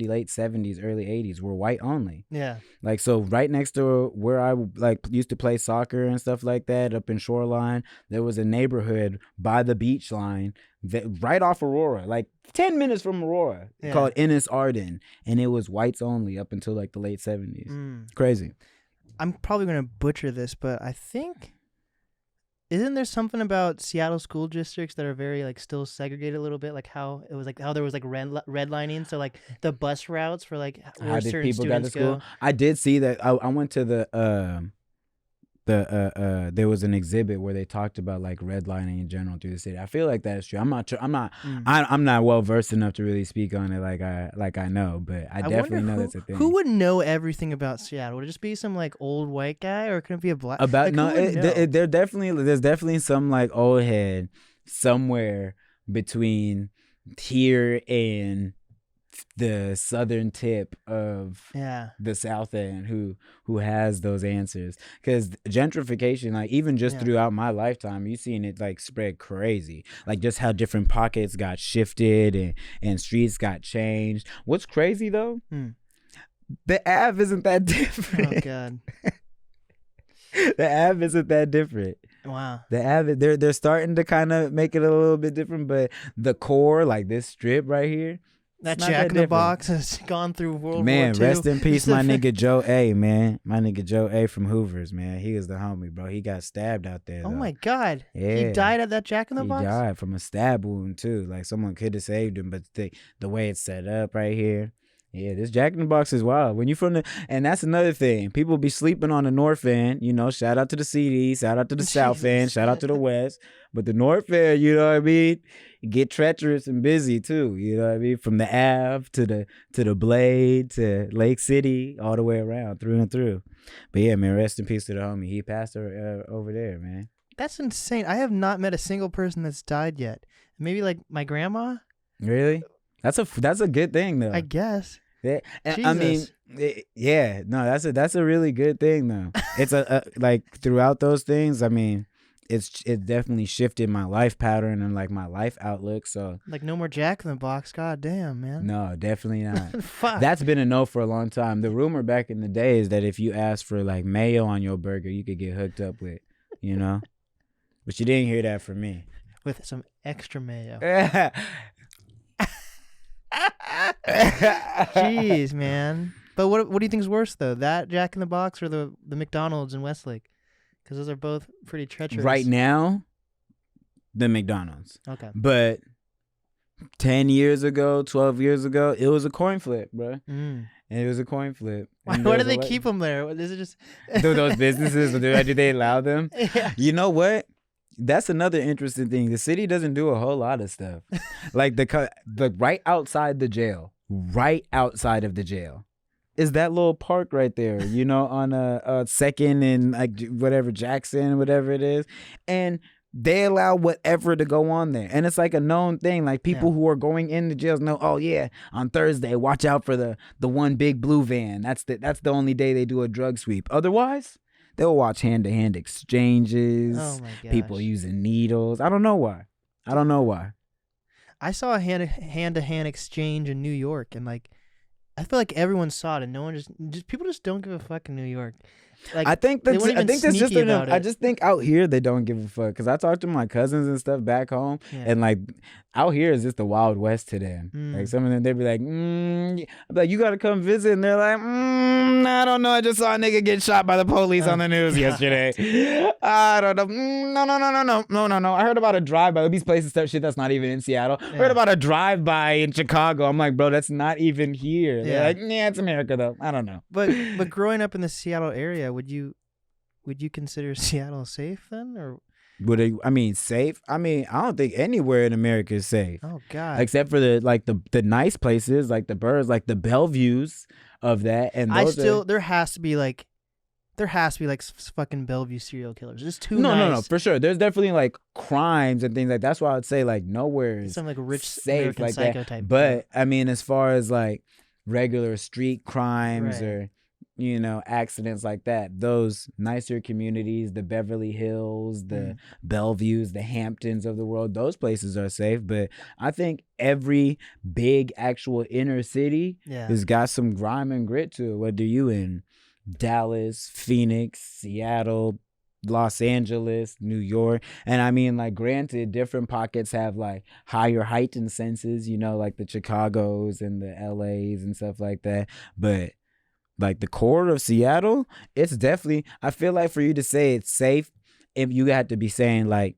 late 70s, early 80s were white only. Yeah. Like, so right next to where I like used to play soccer and stuff like that, up in Shoreline, there was a neighborhood by the beach line that right off Aurora, like 10 minutes from Aurora, called Ennis Arden. And it was whites only up until like the late 70s. Crazy. I'm probably going to butcher this, but I think... Isn't there something about Seattle school districts that are very like still segregated a little bit, like how it was like how there was like redlining, so like the bus routes for like where certain people got to school. I did see that. I went to the there was an exhibit where they talked about like redlining in general through the city. I feel like that's true. I'm not well versed enough to really speak on it like I know, but I definitely know that's a thing. Who would know everything about Seattle? Would it just be some like old white guy, or could it be a black? There's definitely some like old head somewhere between here and the southern tip of the South End who has those answers, because gentrification, like even just throughout my lifetime, you've seen it like spread crazy, like just how different pockets got shifted and streets got changed. What's crazy though, the Ave isn't that different. Oh God. The Ave isn't that different. Wow. The Ave, they're starting to kind of make it a little bit different, but the core, like this strip right here, That not Jack that in the different. Box has gone through World Man, War II. rest in peace, my nigga Joe A, man. My nigga Joe A from Hoovers, man. He was the homie, bro. He got stabbed out there, Oh though. my God. Yeah. He died at that Jack in the He Box? died from a stab wound, too. Like, someone could have saved him, but the way it's set up right here. Yeah, this Jack in the Box is wild. When you from the, and that's another thing. People be sleeping on the North End. You know, shout out to the CD, shout out to the South End, shout out to the West. But the North End, you know what I mean? Get treacherous and busy too. You know what I mean? From the Ave to the Blade to Lake City, all the way around, through and through. But yeah, man, rest in peace to the homie. He passed over there, man. That's insane. I have not met a single person that's died yet. Maybe like my grandma? Really? That's a good thing though. I guess. Yeah, I mean, yeah, no, that's a really good thing though. It's a like throughout those things. I mean, it definitely shifted my life pattern and like my life outlook. So like no more Jack in the Box. God damn, man. No, definitely not. Fuck. That's been a no for a long time. The rumor back in the day is that if you asked for like mayo on your burger, you could get hooked up with, you know. But you didn't hear that from me. With some extra mayo. Jeez, man. But what do you think's worse though? That Jack in the Box or the McDonald's in Westlake? Because those are both pretty treacherous. Right now, the McDonald's. Okay. But 10 years ago, 12 years ago, it was a coin flip, bro. And it was a coin flip. Why do they keep them there? Is it just those businesses? Do they allow them? Yeah. You know what? That's another interesting thing. The city doesn't do a whole lot of stuff. Like the right outside the jail, right outside of the jail, is that little park right there. You know, on a Second and like whatever Jackson, whatever it is, and they allow whatever to go on there, and it's like a known thing. Like people who are going in the jails know. Oh yeah, on Thursday, watch out for the one big blue van. That's the only day they do a drug sweep. Otherwise, they'll watch hand-to-hand exchanges, people using needles. I don't know why. I saw a hand-to-hand exchange in New York, and like, I feel like everyone saw it, and no one just people just don't give a fuck in New York. Like, I think that's just I just think out here they don't give a fuck, because I talk to my cousins and stuff back home, and like out here is just the Wild West to them. Like some of them, they'd be like, I'd be like, you gotta come visit, and they're like, I don't know, I just saw a nigga get shot by the police on the news yesterday. I don't know. No. I heard about a drive-by. These places start shit that's not even in Seattle. I heard about a drive-by in Chicago. I'm like, bro, that's not even here. They're like, it's America though. I don't know. But growing up in the Seattle area, would you consider Seattle safe then, or safe? I don't think anywhere in America is safe. Oh God. Except for the nice places, like the Burrs, like the Bellevues of that. And there has to be like fucking Bellevue serial killers. It's too nice. No, for sure. There's definitely like crimes and things like that's why I would say like nowhere is some like rich safe American like psycho that. type. But I mean, as far as like regular street crimes or accidents like that, those nicer communities, the Beverly Hills, the Bellevues, the Hamptons of the world, those places are safe. But I think every big actual inner city has got some grime and grit to it. Whether you in Dallas, Phoenix, Seattle, Los Angeles, New York. And I mean, like, granted, different pockets have like higher heightened senses, like the Chicagos and the LAs and stuff like that. But like the core of Seattle, it's definitely, I feel like for you to say it's safe, if you had to be saying like,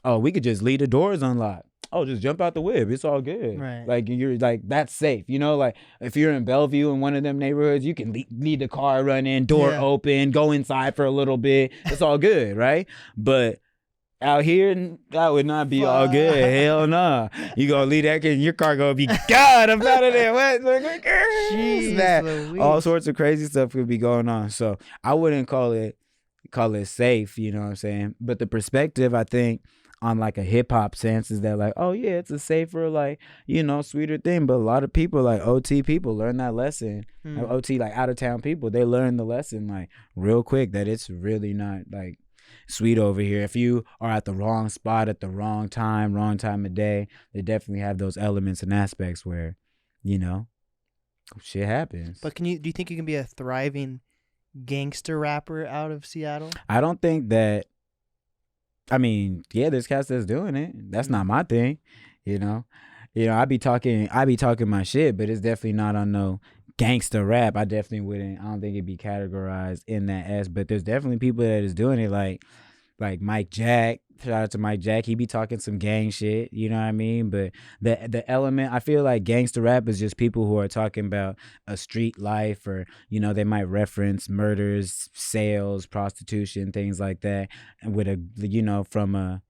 oh, we could just leave the doors unlocked. Oh, just jump out the whip. It's all good. Right. Like, you're like, that's safe. Like if you're in Bellevue in one of them neighborhoods, you can leave the car running, door open, go inside for a little bit. It's all good, right? But out here, that would not be all good. Hell no. You gonna leave that kid, your car gonna be, God, I'm out of there. What? Jeez, all sorts of crazy stuff could be going on. So I wouldn't call it safe, you know what I'm saying? But the perspective, I think, on like a hip hop sense is that like, oh yeah, it's a safer, like, sweeter thing. But a lot of people, like OT people, learn that lesson. Like, OT, like out of town people, they learn the lesson like real quick that it's really not like sweet over here. If you are at the wrong spot at the wrong time of day, they definitely have those elements and aspects where, shit happens. But do you think you can be a thriving gangster rapper out of Seattle? I don't think that. I mean, yeah, there's cats that's doing it. That's not my thing, You know, I be talking my shit, but it's definitely not on no gangster rap. I definitely wouldn't. I don't think it'd be categorized in that as. But there's definitely people that is doing it, like Mike Jack. Shout out to Mike Jack. He be talking some gang shit, you know what I mean? But the element, I feel like gangster rap is just people who are talking about a street life, or, you know, they might reference murders, sales, prostitution, things like that, and with a, you know, from a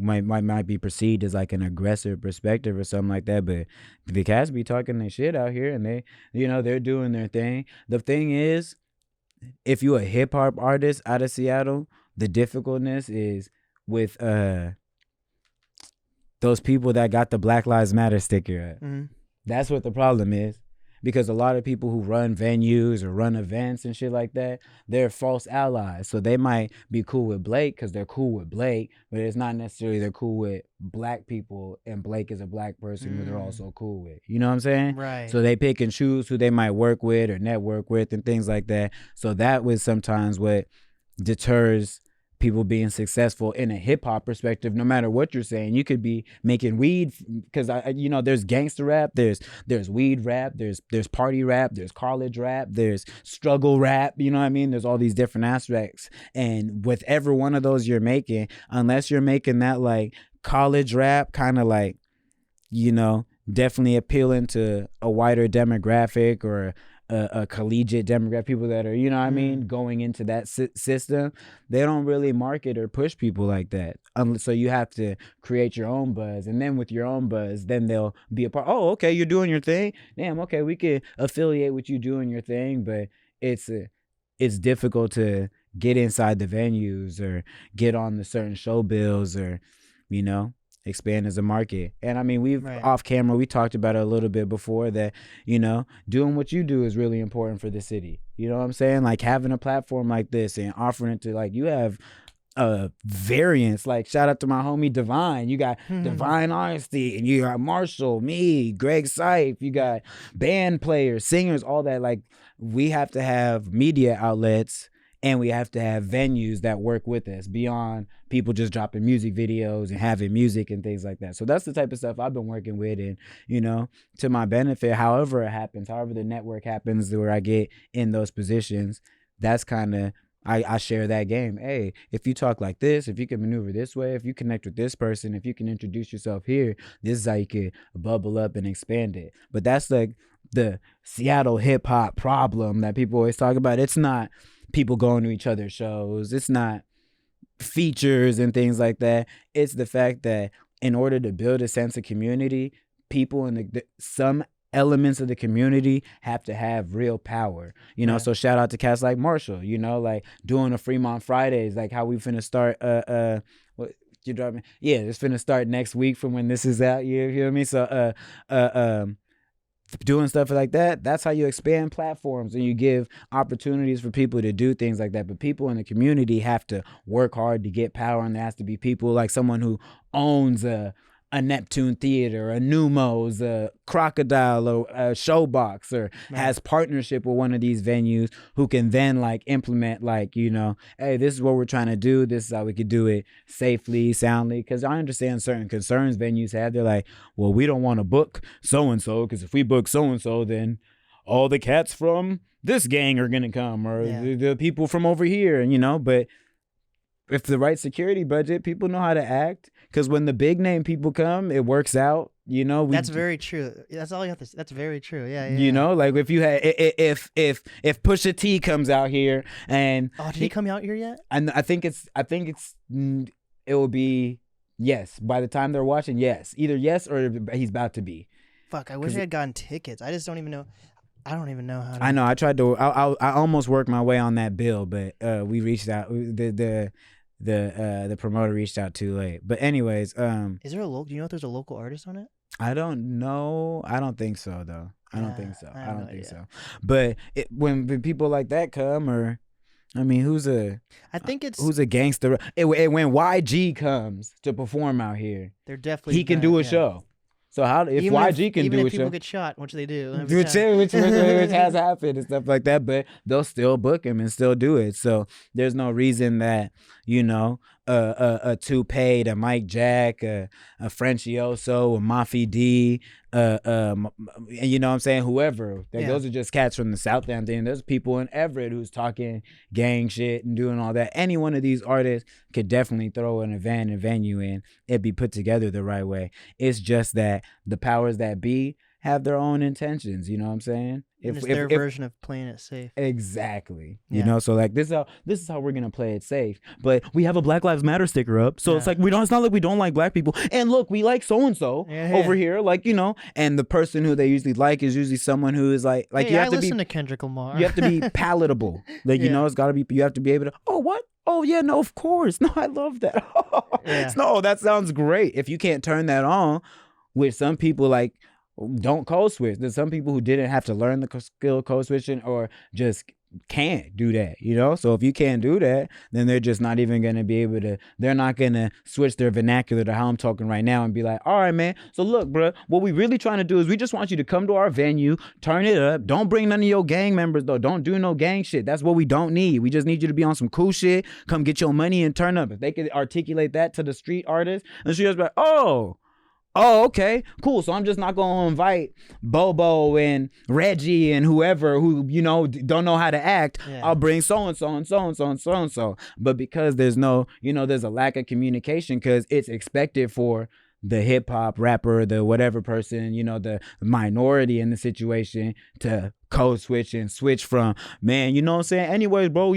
might be perceived as like an aggressive perspective or something like that. But the cats be talking their shit out here, and they, you know, they're doing their thing. The thing is, if you a hip hop artist out of Seattle, the difficultness is with those people that got the Black Lives Matter sticker up. Mm-hmm. That's what the problem is. Because a lot of people who run venues or run events and shit like that, they're false allies. So they might be cool with Blake because they're cool with Blake, but it's not necessarily they're cool with black people and Blake is a black person who they're also cool with. You know what I'm saying? Right. So they pick and choose who they might work with or network with and things like that. So that was sometimes what deters people being successful in a hip hop perspective. No matter what you're saying, you could be making weed, because you know, there's gangster rap, there's weed rap, there's party rap, there's college rap, there's struggle rap. You know what I mean? There's all these different aspects, and with every one of those you're making, unless you're making that like college rap, kind of like, you know, definitely appealing to a wider demographic or a collegiate demographic, people that are, you know what I mean, going into that system, they don't really market or push people like that. So you have to create your own buzz, and then with your own buzz, then they'll be a part. Oh, okay, you're doing your thing. Damn, okay, we could affiliate with you doing your thing, but it's difficult to get inside the venues or get on the certain show bills or, you know, expand as a market. And I mean, we've off camera, we talked about it a little bit before that, you know, doing what you do is really important for the city. You know what I'm saying? Like having a platform like this and offering it to, like, you have variants, like shout out to my homie Divine. You got Divine Honesty, and you got Marshall, me, Greg Syfe, you got band players, singers, all that. Like, we have to have media outlets and we have to have venues that work with us beyond people just dropping music videos and having music and things like that. So that's the type of stuff I've been working with, and, you know, to my benefit, however it happens, however the network happens where I get in those positions, that's kind of, I share that game. Hey, if you talk like this, if you can maneuver this way, if you connect with this person, if you can introduce yourself here, this is how you could bubble up and expand it. But that's like the Seattle hip hop problem that people always talk about. It's not people going to each other's shows. It's not features and things like that. It's the fact that in order to build a sense of community, people in some elements of the community have to have real power, you know. So shout out to cats like Marshall, you know, like doing a Fremont Fridays, like how we finna start what you driving? Yeah, it's finna start next week from when this is out. You hear me? So doing stuff like that, that's how you expand platforms and you give opportunities for people to do things like that. But people in the community have to work hard to get power, and there has to be people like someone who owns a Neptune Theater, a Numos, a Crocodile, or a Showbox, or has partnership with one of these venues who can then like implement, like, you know, hey, this is what we're trying to do. This is how we could do it safely, soundly. Because I understand certain concerns venues have. They're like, well, we don't want to book so-and-so because if we book so-and-so, then all the cats from this gang are going to come, or the people from over here, and, you know, but if the right security budget, people know how to act. Because when the big name people come, it works out. You know, that's very true. That's all you have to. That's very true. Yeah. You know, like if you had, if Pusha T comes out here and did he come out here yet? And I think it will be yes by the time they're watching. Yes, either yes or he's about to be. Fuck! I wish I had gotten tickets. I just don't even know. I don't even know how to. I know. I tried to. I almost worked my way on that bill, but we reached out. The promoter reached out too late. But anyways, is there a local? Do you know if there's a local artist on it? I don't know. I don't think so though. I don't think so. But when people like that come, or I mean, who's a gangster? When YG comes to perform out here, they're definitely he can do a show. So how if even YG can do it? Even a if people show, get shot, which they do, which has happened and stuff like that, but they'll still book him and still do it. So there's no reason that, you know, a Toupee, a Mike Jack, a Frencioso, a Mafi D, and you know what I'm saying, whoever. Those are just cats from the South End thing. There's people in Everett who's talking gang shit and doing all that. Any one of these artists could definitely throw an event and venue in. It'd be put together the right way. It's just that the powers that be have their own intentions, you know what I'm saying? It's their version of playing it safe. Exactly. You know, so like this is how we're gonna play it safe. But we have a Black Lives Matter sticker up, so it's like it's not like we don't like black people. And look, we like so and so over here, like, you know. And the person who they usually like is usually someone who is like you have to listen to Kendrick Lamar. You have to be palatable. Like you know, it's gotta be. You have to be able to. Oh, what? Oh yeah, no, of course. No, I love that. No, that sounds great. If you can't turn that on, with some people like. Don't code switch. There's some people who didn't have to learn the skill of code switching or just can't do that, you know? So if you can't do that, then they're just not even going to be able to, they're not going to switch their vernacular to how I'm talking right now and be like, all right, man. So look, bro, what we really trying to do is we just want you to come to our venue, turn it up. Don't bring none of your gang members though. Don't do no gang shit. That's what we don't need. We just need you to be on some cool shit. Come get your money and turn up. If they could articulate that to the street artists, and she was like, oh, okay, cool. So I'm just not going to invite Bobo and Reggie and whoever who, you know, don't know how to act. I'll bring so-and-so and so-and-so and so-and-so. But because there's no, you know, there's a lack of communication because it's expected for the hip hop rapper, the whatever person, you know, the minority in the situation to code switch and switch from, man, you know what I'm saying? Anyways, bro,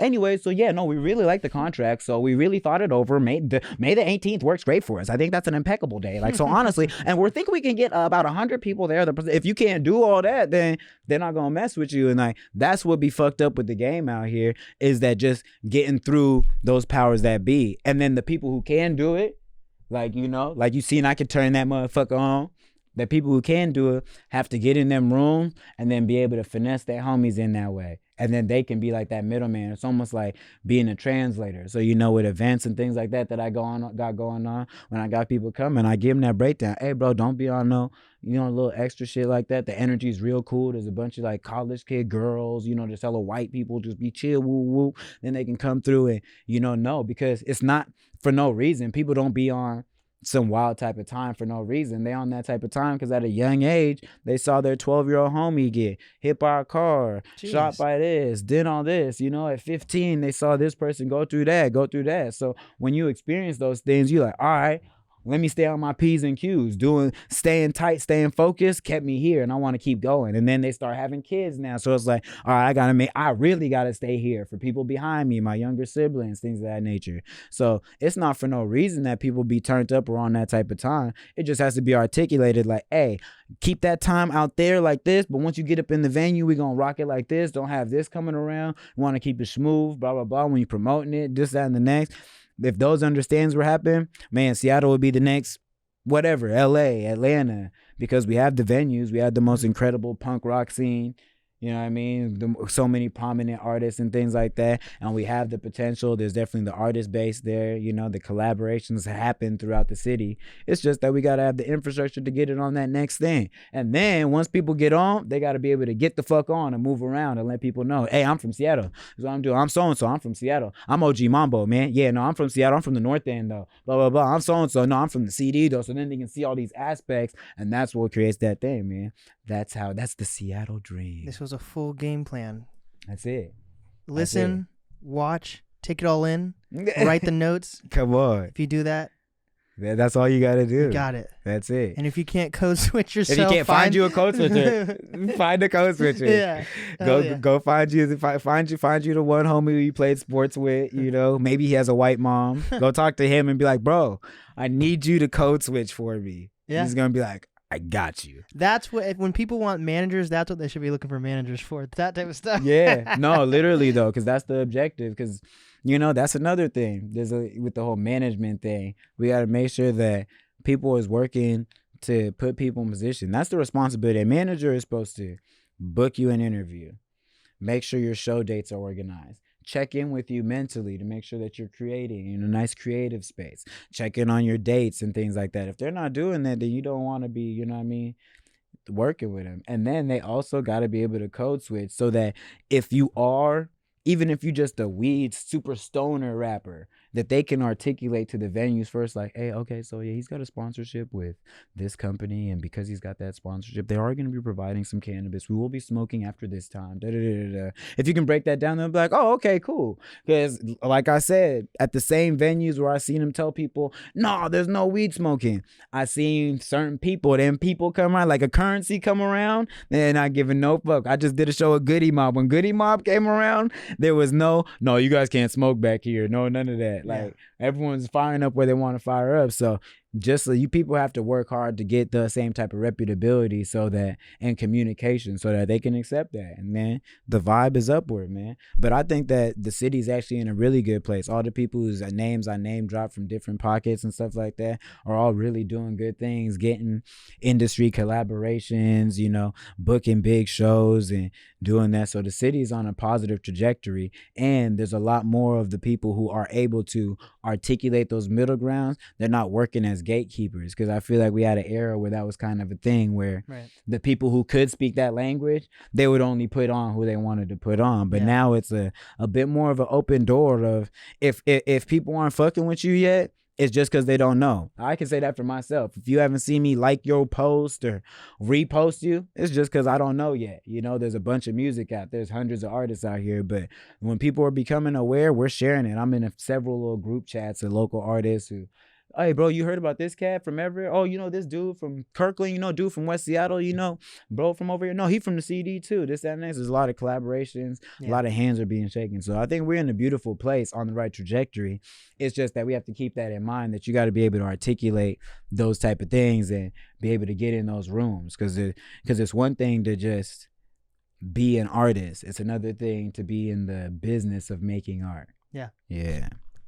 Anyway, so yeah, no, we really like the contract. So we really thought it over. May the 18th works great for us. I think that's an impeccable day. Like, so honestly, and we're thinking we can get about 100 people there. If you can't do all that, then they're not going to mess with you. And like, that's what be fucked up with the game out here is that just getting through those powers that be. And then the people who can do it, like, you know, like you seen, I could turn that motherfucker on. The people who can do it have to get in them rooms and then be able to finesse their homies in that way. And then they can be like that middleman. It's almost like being a translator. So, you know, with events and things like that I got going on, when I got people coming, I give them that breakdown. Hey, bro, don't be on no, you know, a little extra shit like that. The energy is real cool. There's a bunch of like college kid girls, you know, just hella white people, just be chill, woo, woo. Then they can come through and, you know, no, because it's not for no reason. People don't be on some wild type of time for no reason. They on that type of time because at a young age they saw their 12-year-old homie get hit by a car, shot by this, did all this, you know. At 15 they saw this person go through that. So when you experience those things, you're like, all right, let me stay on my P's and Q's. Staying tight, staying focused kept me here, and I want to keep going. And then they start having kids now. So it's like, all right, I really got to stay here for people behind me, my younger siblings, things of that nature. So it's not for no reason that people be turned up or on that type of time. It just has to be articulated like, hey, keep that time out there like this, but once you get up in the venue, we're going to rock it like this. Don't have this coming around. We want to keep it smooth, blah, blah, blah. When you're promoting it, this, that, and the next. If those understands were happening, man, Seattle would be the next, whatever, LA, Atlanta, because we have the venues, we have the most incredible punk rock scene, you know what I mean? So many prominent artists and things like that. And we have the potential. There's definitely the artist base there. You know, the collaborations happen throughout the city. It's just that we got to have the infrastructure to get it on that next thing. And then once people get on, they got to be able to get the fuck on and move around and let people know, hey, I'm from Seattle. That's what I'm doing. I'm so-and-so. I'm from Seattle. I'm OG Mambo, man. Yeah, no, I'm from Seattle. I'm from the North End, though. Blah, blah, blah. I'm so-and-so. No, I'm from the CD, though. So then they can see all these aspects. And that's what creates that thing, man. That's the Seattle dream. This was a full game plan. That's it. Listen, watch, take it all in, write the notes. Come on. If you do that, that's all you got to do. You got it. That's it. And if you can't code switch yourself, if you can't find you a code switcher, find a code switcher. Yeah. Go find you the one homie who you played sports with. You know, maybe he has a white mom. Go talk to him and be like, bro, I need you to code switch for me. Yeah. He's gonna be like, I got you. That's what, when people want managers, that's what they should be looking for managers for. That type of stuff. Yeah. No, literally though, because that's the objective. Because, you know, that's another thing. With the whole management thing, we got to make sure that people is working to put people in position. That's the responsibility. A manager is supposed to book you an interview, make sure your show dates are organized, check in with you mentally to make sure that you're creating in a nice creative space, check in on your dates and things like that. If they're not doing that, then you don't want to be, you know what I mean, working with them. And then they also got to be able to code switch so that if you are even if you just a weed super stoner rapper, that they can articulate to the venues first, like, hey, okay, so yeah, he's got a sponsorship with this company, and because he's got that sponsorship, they are going to be providing some cannabis. We will be smoking after this time. Da, da, da, da, da. If you can break that down, they'll be like, oh, okay, cool. Because like I said, at the same venues where I seen him tell people, no, there's no weed smoking, I seen certain people, then people come around, like a Currency come around, they're not giving no fuck. I just did a show with Goody Mob. When Goody Mob came around, there was no, you guys can't smoke back here. No, none of that. Like, everyone's firing up where they want to fire up. So just so you people have to work hard to get the same type of reputability so that, and communication, so that they can accept that. And man, the vibe is upward, man. But I think that the city's actually in a really good place. All the people whose names I name dropped from different pockets and stuff like that are all really doing good things, getting industry collaborations, you know, booking big shows and doing that. So the city is on a positive trajectory, and there's a lot more of the people who are able to articulate those middle grounds. They're not working as gatekeepers, because I feel like we had an era where that was kind of a thing where the people who could speak that language, they would only put on who they wanted to put on. But now it's a bit more of an open door of, if people aren't fucking with you yet, it's just because they don't know. I can say that for myself. If you haven't seen me like your post or repost you, it's just because I don't know yet. You know, there's a bunch of music out. There's hundreds of artists out here. But when people are becoming aware, we're sharing it. I'm in several little group chats of local artists who, hey, bro, you heard about this cat from Everett? Oh, you know this dude from Kirkland? You know, dude from West Seattle? You know, bro from over here? No, he from the CD too. This, that, and next. There's a lot of collaborations. A lot of hands are being shaken. So I think we're in a beautiful place, on the right trajectory. It's just that we have to keep that in mind, that you got to be able to articulate those type of things and be able to get in those rooms. Because it's one thing to just be an artist. It's another thing to be in the business of making art. Yeah.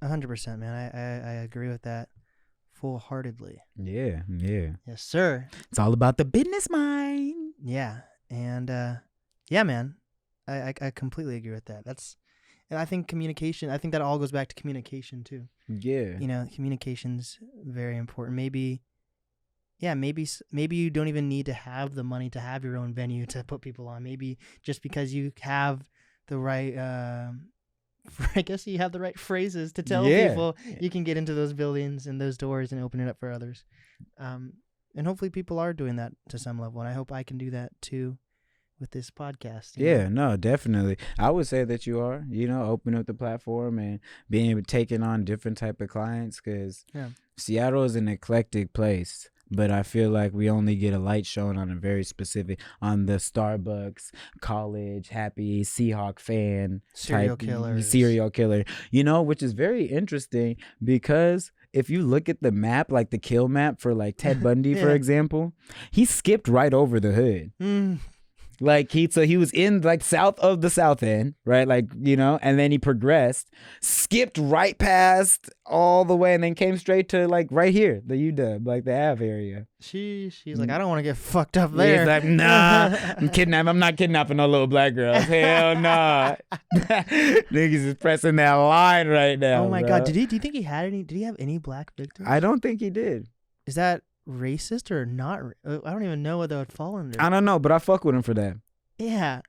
100%, man. I agree with that full-heartedly. Yeah. Yes, sir. It's all about the business mind. Yeah. And yeah, man, I completely agree with that. And I think communication, I think that all goes back to communication too. Yeah. You know, communication's very important. Maybe you don't even need to have the money to have your own venue to put people on. Maybe just because you have the right I guess you have the right phrases to tell people, you can get into those buildings and those doors and open it up for others. And hopefully people are doing that to some level. And I hope I can do that too with this podcast. No, definitely. I would say that you are, open up the platform and being able to take on different type of clients, because Seattle is an eclectic place. But I feel like we only get a light shown on a very specific, on the Starbucks, college, happy, Seahawk fan, serial killer, which is very interesting, because if you look at the map, like the kill map for like Ted Bundy, for example, he skipped right over the hood. Like he was in like south of the South End, right? Like, and then he progressed, skipped right past all the way, and then came straight to like right here, the UW, like the Ave area. She's like, I don't want to get fucked up there. He's like, nah, I'm not kidnapping no little black girls. Hell nah. Niggas is pressing that line right now. Oh my bro. God. Do you think he had any? Did he have any black victims? I don't think he did. Is that racist or not? I don't even know what that would fall under. I don't know, but I fuck with him for that. Yeah.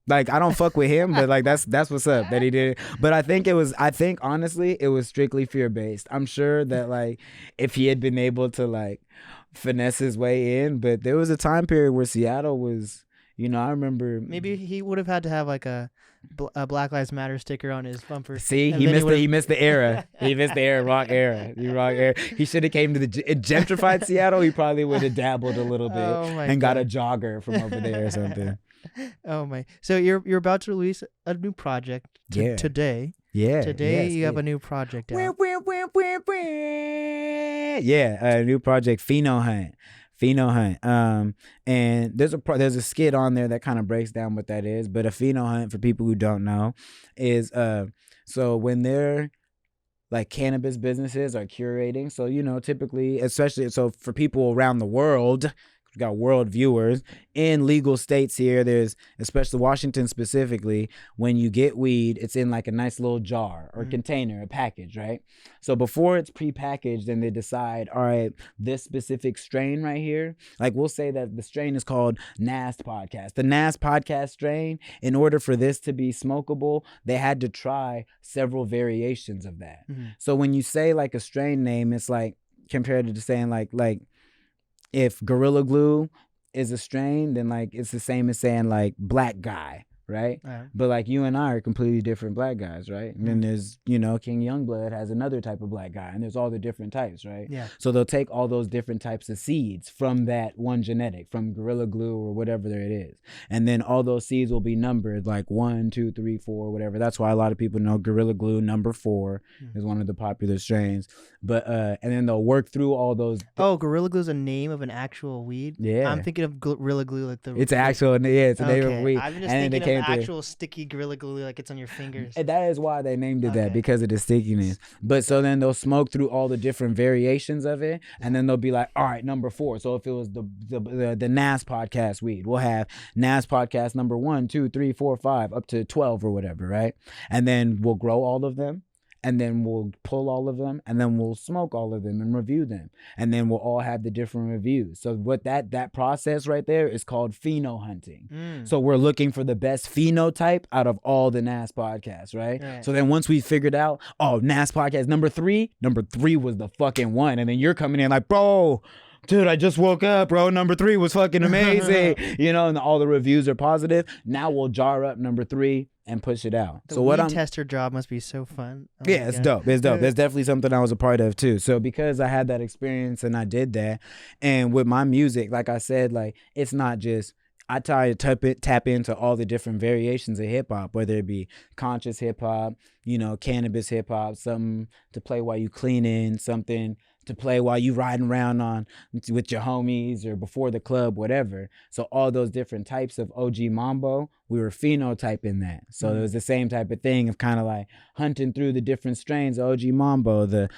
Like, I don't fuck with him, but like that's what's up that he did. But I think honestly it was strictly fear based. I'm sure that like if he had been able to like finesse his way in, but there was a time period where Seattle was, I remember maybe he would have had to have like a Black Lives Matter sticker on his bumper. See, he missed the era. He missed the era. Wrong era. He should have came to the gentrified Seattle. He probably would have dabbled a little bit and got a jogger from over there or something. Oh my! So you're about to release a new project today. Yeah. Today you have a new project out. Yeah, a new project, Pheno Hunt. And there's a skit on there that kind of breaks down what that is. But a Pheno Hunt, for people who don't know, is so when they're like cannabis businesses are curating. So typically, especially so for people around the world, we got world viewers in legal states here. There's, especially Washington specifically, when you get weed, it's in like a nice little jar or container, a package, right? So before it's prepackaged, then they decide, all right, this specific strain right here, like we'll say that the strain is called NAST podcast. The NAST podcast strain, in order for this to be smokable, they had to try several variations of that. So when you say like a strain name, it's like compared to saying like if Gorilla Glue is a strain, then like it's the same as saying like black guy, right? But like you and I are completely different black guys, right? And then there's, you know, King Youngblood has another type of black guy, and there's all the different types, right? Yeah. So they'll take all those different types of seeds from that one genetic, from Gorilla Glue or whatever it is, and then all those seeds will be numbered like 1, 2, 3, 4, whatever. That's why a lot of people know Gorilla Glue number 4 is one of the popular strains. But and then they'll work through all those. Oh, Gorilla Glue is a name of an actual weed. Yeah, I'm thinking of Gorilla Glue like the. It's actual. Yeah, it's a name of weed. I'm just thinking of actual sticky Gorilla Glue like it's on your fingers. And that is why they named it that, because of the stickiness. But so then they'll smoke through all the different variations of it, and then they'll be like, all right, number 4. So if it was the NAST podcast weed, we'll have NAST podcast number 1, 2, 3, 4, 5 up to 12 or whatever, right? And then we'll grow all of them, and then we'll pull all of them, and then we'll smoke all of them and review them, and then we'll all have the different reviews. So what that process right there is called pheno hunting. So we're looking for the best phenotype out of all the NAST podcasts, right? So then once we figured out, oh, NAST podcast number 3 was the fucking one, and then you're coming in like, bro, dude, I just woke up, bro. Number 3 was fucking amazing. You know, and all the reviews are positive. Now we'll jar up number 3 and push it out. The weed tester job must be so fun. Oh yeah, it's dope. It's dope. That's definitely something I was a part of too. So because I had that experience and I did that, and with my music, like I said, like it's not just, I try to tap into all the different variations of hip hop, whether it be conscious hip hop, you know, cannabis hip hop, something to play while you cleaning, something to play while you riding around on with your homies or before the club, whatever. So all those different types of OG Mambo, we were phenotyping that. So it was the same type of thing of kind of like hunting through the different strains of OG Mambo, the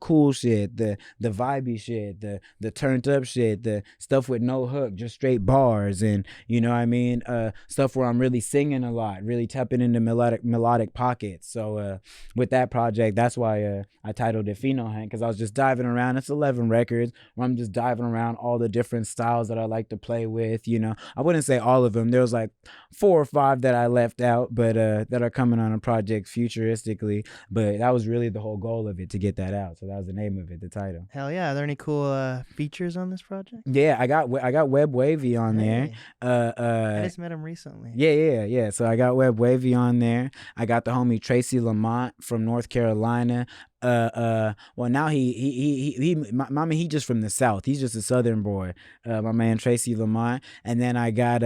cool shit, the vibey shit, the turned up shit, the stuff with no hook, just straight bars, and you know what I mean, stuff where I'm really singing a lot, really tapping into melodic pockets. So with that project, that's why I titled it Pheno Hunt, because I was just diving around. It's 11 records where I'm just diving around all the different styles that I like to play with. You know, I wouldn't say all of them. There was like 4 or 5 that I left out, but that are coming on a project futuristically. But that was really the whole goal of it, to get that out. So that was the name of it, the title. Hell yeah! Are there any cool features on this project? Yeah, I got Web Wavy on there. I just met him recently. Yeah. So I got Web Wavy on there. I got the homie Tracy Lamont from North Carolina. Well, now he just from the South. He's just a Southern boy. My man Tracy Lamont. And then I got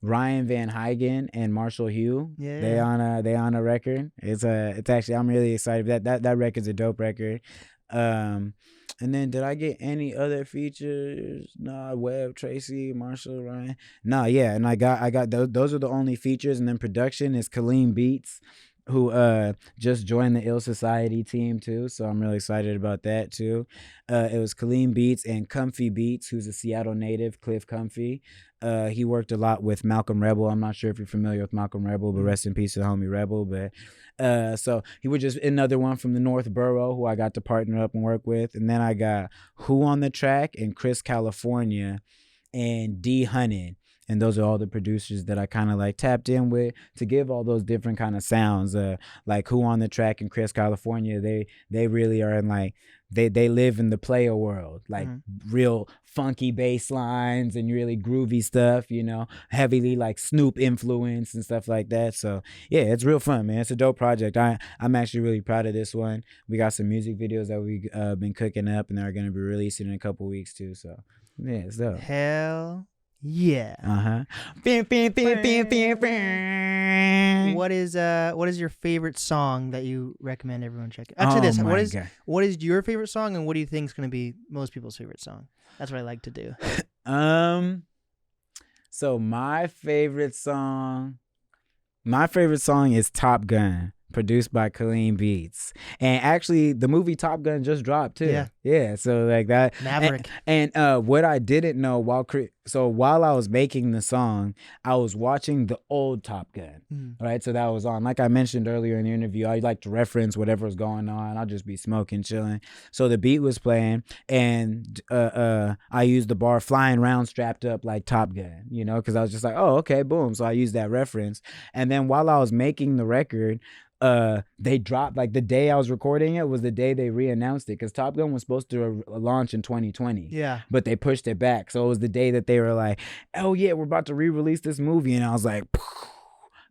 Ryan Van Huygen and Marshall Hugh. Yeah. They on a record. It's actually, I'm really excited. That record's a dope record. And then did I get any other features? Nah, Webb, Tracy, Marshall, Ryan. Nah, yeah. And I got those are the only features. And then production is Kaleem Beats, who just joined the Ill Society team too. So I'm really excited about that too. It was Kaleem Beats and Comfy Beats, who's a Seattle native, Cliff Comfy. He worked a lot with Malcolm Rebel. I'm not sure if you're familiar with Malcolm Rebel, but rest in peace to the homie Rebel. But so he was just another one from the North Borough who I got to partner up and work with. And then I got Who on the track and Chris California and D Hunted. And those are all the producers that I kind of like tapped in with to give all those different kind of sounds. Like Who on the Track and Chris California, they really are in like, they live in the player world, like real funky bass lines and really groovy stuff, you know, heavily like Snoop influence and stuff like that. So yeah, it's real fun, man. It's a dope project. I'm actually really proud of this one. We got some music videos that we've been cooking up, and they're going to be releasing in a couple weeks too. So yeah, it's dope. Hell yeah. What is your favorite song that you recommend everyone check out? Actually, what is your favorite song, and what do you think is going to be most people's favorite song? That's what I like to do. So my favorite song is Top Gun. produced by Clean Beats. And actually, the movie Top Gun just dropped too. Yeah. So like that. Maverick. And what I didn't know while I was making the song, I was watching the old Top Gun. Right. So that was on. Like I mentioned earlier in the interview, I like to reference whatever's going on. I'll just be smoking, chilling. So the beat was playing, and I used the bar "flying around strapped up like Top Gun," you know, because I was just like, oh, okay, boom. So I used that reference. And then while I was making the record, they dropped, like the day I was recording it was the day they re-announced it, because Top Gun was supposed to launch in 2020. Yeah. But they pushed it back. So it was the day that they were like, oh yeah, we're about to re-release this movie. And I was like,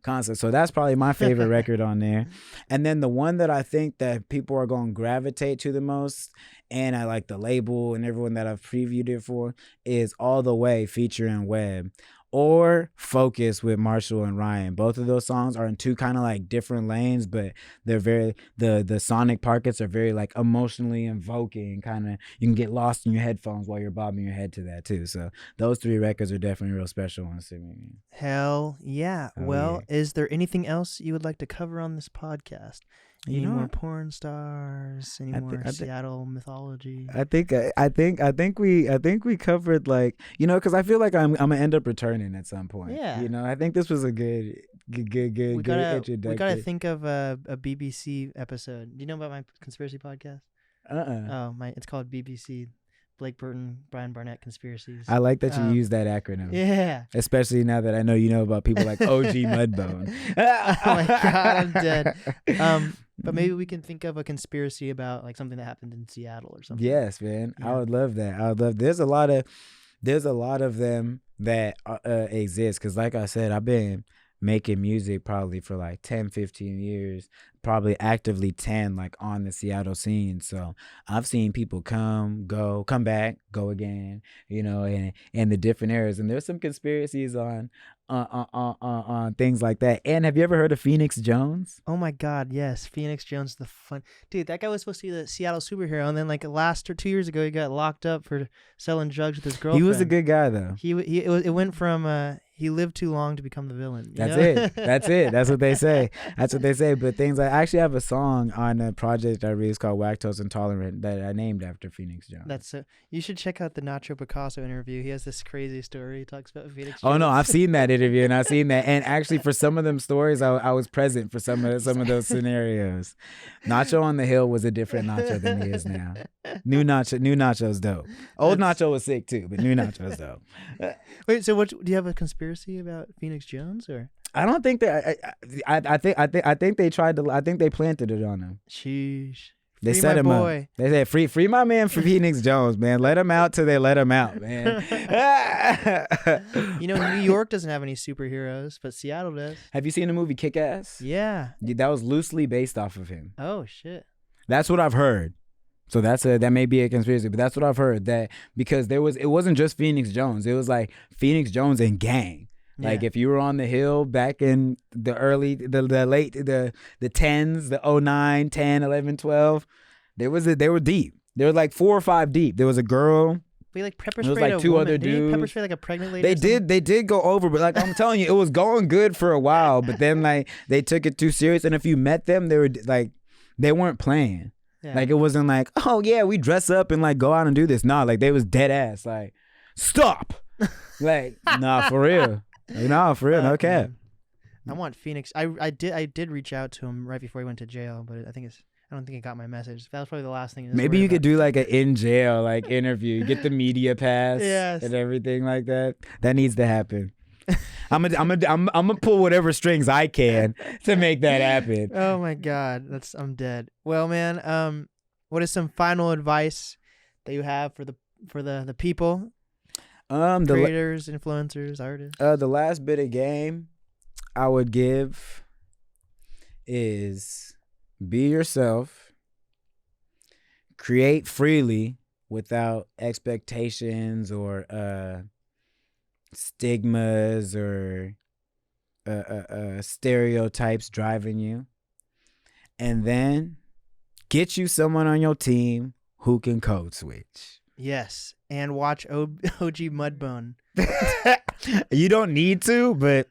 concert. So that's probably my favorite record on there. And then the one that I think that people are going to gravitate to the most, and I like the label and everyone that I've previewed it for, is All the Way featuring Webb, or Focus with Marshall and Ryan. Both of those songs are in two kind of like different lanes, but they're very, the sonic pockets are very like emotionally invoking, kind of, you can get lost in your headphones while you're bobbing your head to that too. So those three records are definitely real special ones to me. Hell yeah. Is there anything else you would like to cover on this podcast? Any more porn stars? Any more Seattle mythology? I think we covered, like, you know, because I feel like I'm gonna end up returning at some point. Yeah. You know, I think this was a good introduction. We gotta think of a BBC episode. Do you know about my conspiracy podcast? It's called BBC. Blake Burton, Brian Barnett Conspiracies. I like that you use that acronym. Yeah. Especially now that I know you know about people like OG Mudbone. Oh my God, I'm dead. But maybe we can think of a conspiracy about like something that happened in Seattle or something. Yes, man. Yeah. I would love that. There's a lot of them that exist, because like I said, I've been making music probably for like 10-15 years, probably actively 10, like on the Seattle scene. So I've seen people come back, go again, you know, and the different areas. And there's some conspiracies on things like that. And have you ever heard of Phoenix Jones? Oh my God, yes. Phoenix Jones, the fun dude. That guy was supposed to be the Seattle superhero, and then like last or 2 years ago, he got locked up for selling drugs with his girlfriend. He was a good guy though. It went from he lived too long to become the villain. That's it. That's what they say. But things, I actually have a song on a project I released called Lactose Intolerant that I named after Phoenix Jones. You should check out the Nacho Picasso interview. He has this crazy story. He talks about Phoenix Jones. Oh no, I've seen that interview and I've seen that. And actually, for some of them stories, I was present for some of those scenarios. Nacho on the Hill was a different Nacho than he is now. New Nacho's dope. Old Nacho was sick too, but new Nacho's dope. Wait, so what? Do you have a conspiracy about Phoenix Jones, or? I don't think that. I think they tried to. I think they planted it on him. Sheesh. They set him up. They said, free my man for Phoenix Jones, man. Let him out till they let him out, man. You know, New York doesn't have any superheroes, but Seattle does. Have you seen the movie Kick-Ass? Yeah. That was loosely based off of him. Oh, shit. That's what I've heard. So that may be a conspiracy, but that's what I've heard. That because it wasn't just Phoenix Jones. It was like Phoenix Jones and gang. Like if you were on the Hill back in the late, the 10s, the 09, 10, 11, 12, they were deep. They were like 4 or 5 deep. There was a girl. We like pepper sprayed. There was like 2 other dudes. Pepper spray like a pregnant lady. They did go over, but like I'm telling you, it was going good for a while. But then like they took it too serious, and if you met them, they were like, they weren't playing. Yeah. Like it wasn't like, oh yeah, we dress up and like go out and do this. Nah, like they was dead ass. Like, stop. Like, nah, for real. No, for real, no cap. I want Phoenix. I did reach out to him right before he went to jail, but I don't think he got my message. That was probably the last thing. Maybe you could do like an in jail like interview, get the media pass and everything like that. That needs to happen. I'm gonna pull whatever strings I can to make that happen. Oh my God, I'm dead. Well, man, what is some final advice that you have for the people? Creators, influencers, artists. The last bit of game I would give is be yourself, create freely without expectations or stigmas or stereotypes driving you, and then get you someone on your team who can code switch. Yes, and watch OG Mudbone. You don't need to, but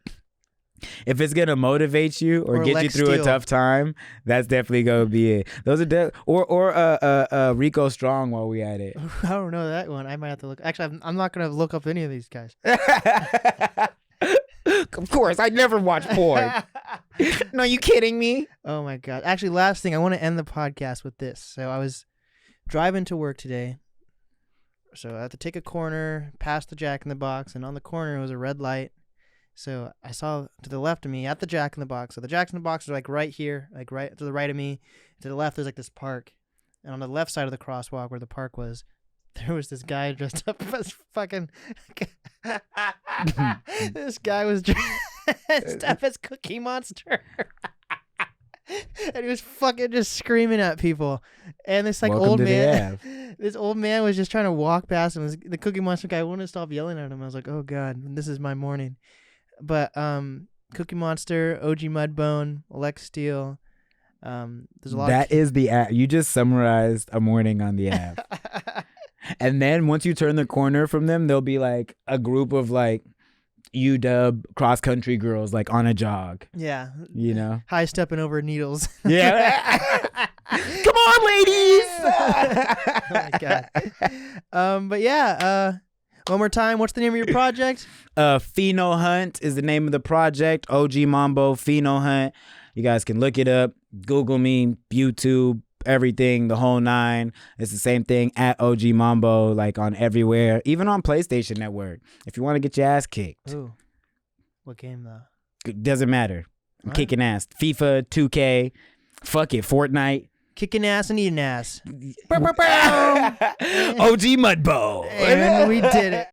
If it's gonna motivate you or get you Lex through Steel. a tough time, that's definitely gonna be it. Those are or Rico Strong while we at it. I don't know that one. I might have to look. Actually, I'm not gonna look up any of these guys. Of course, I never watch porn. No, you kidding me? Oh my god. Actually, last thing, I want to end the podcast with this. So I was driving to work today. So I had to take a corner past the Jack in the Box, and on the corner was a red light. So I saw to the left of me at the Jack in the Box. So the Jack in the Box is like right here, like right to the right of me. To the left, there's like this park. And on the left side of the crosswalk where the park was, there was this guy dressed up as fucking... This guy was dressed up as Cookie Monster. And he was fucking just screaming at people. And this like Welcome old to the man, Ave. this old man was just trying to walk past him. The Cookie Monster guy wouldn't stop yelling at him. I was like, oh god, this is my morning. But Cookie Monster, OG Mudbone, Lex Steel. There's a lot. That is the app. You just summarized a morning on the app. And then once you turn the corner from them, there'll be like a group of like UW cross country girls like on a jog. Yeah. You know? High stepping over needles. Yeah. Come on, ladies. Oh my god. But yeah, one more time, what's the name of your project? Pheno Hunt is the name of the project. OG Mambo, Pheno Hunt. You guys can look it up. Google me, YouTube, everything, the whole nine. It's the same thing at OG Mambo, like on everywhere, even on PlayStation Network. If you want to get your ass kicked. Ooh. What game though? It doesn't matter. I'm What? kicking ass. FIFA, 2K, fuck it, Fortnite. Kicking ass and eating ass. OG Mudbo. And we did it.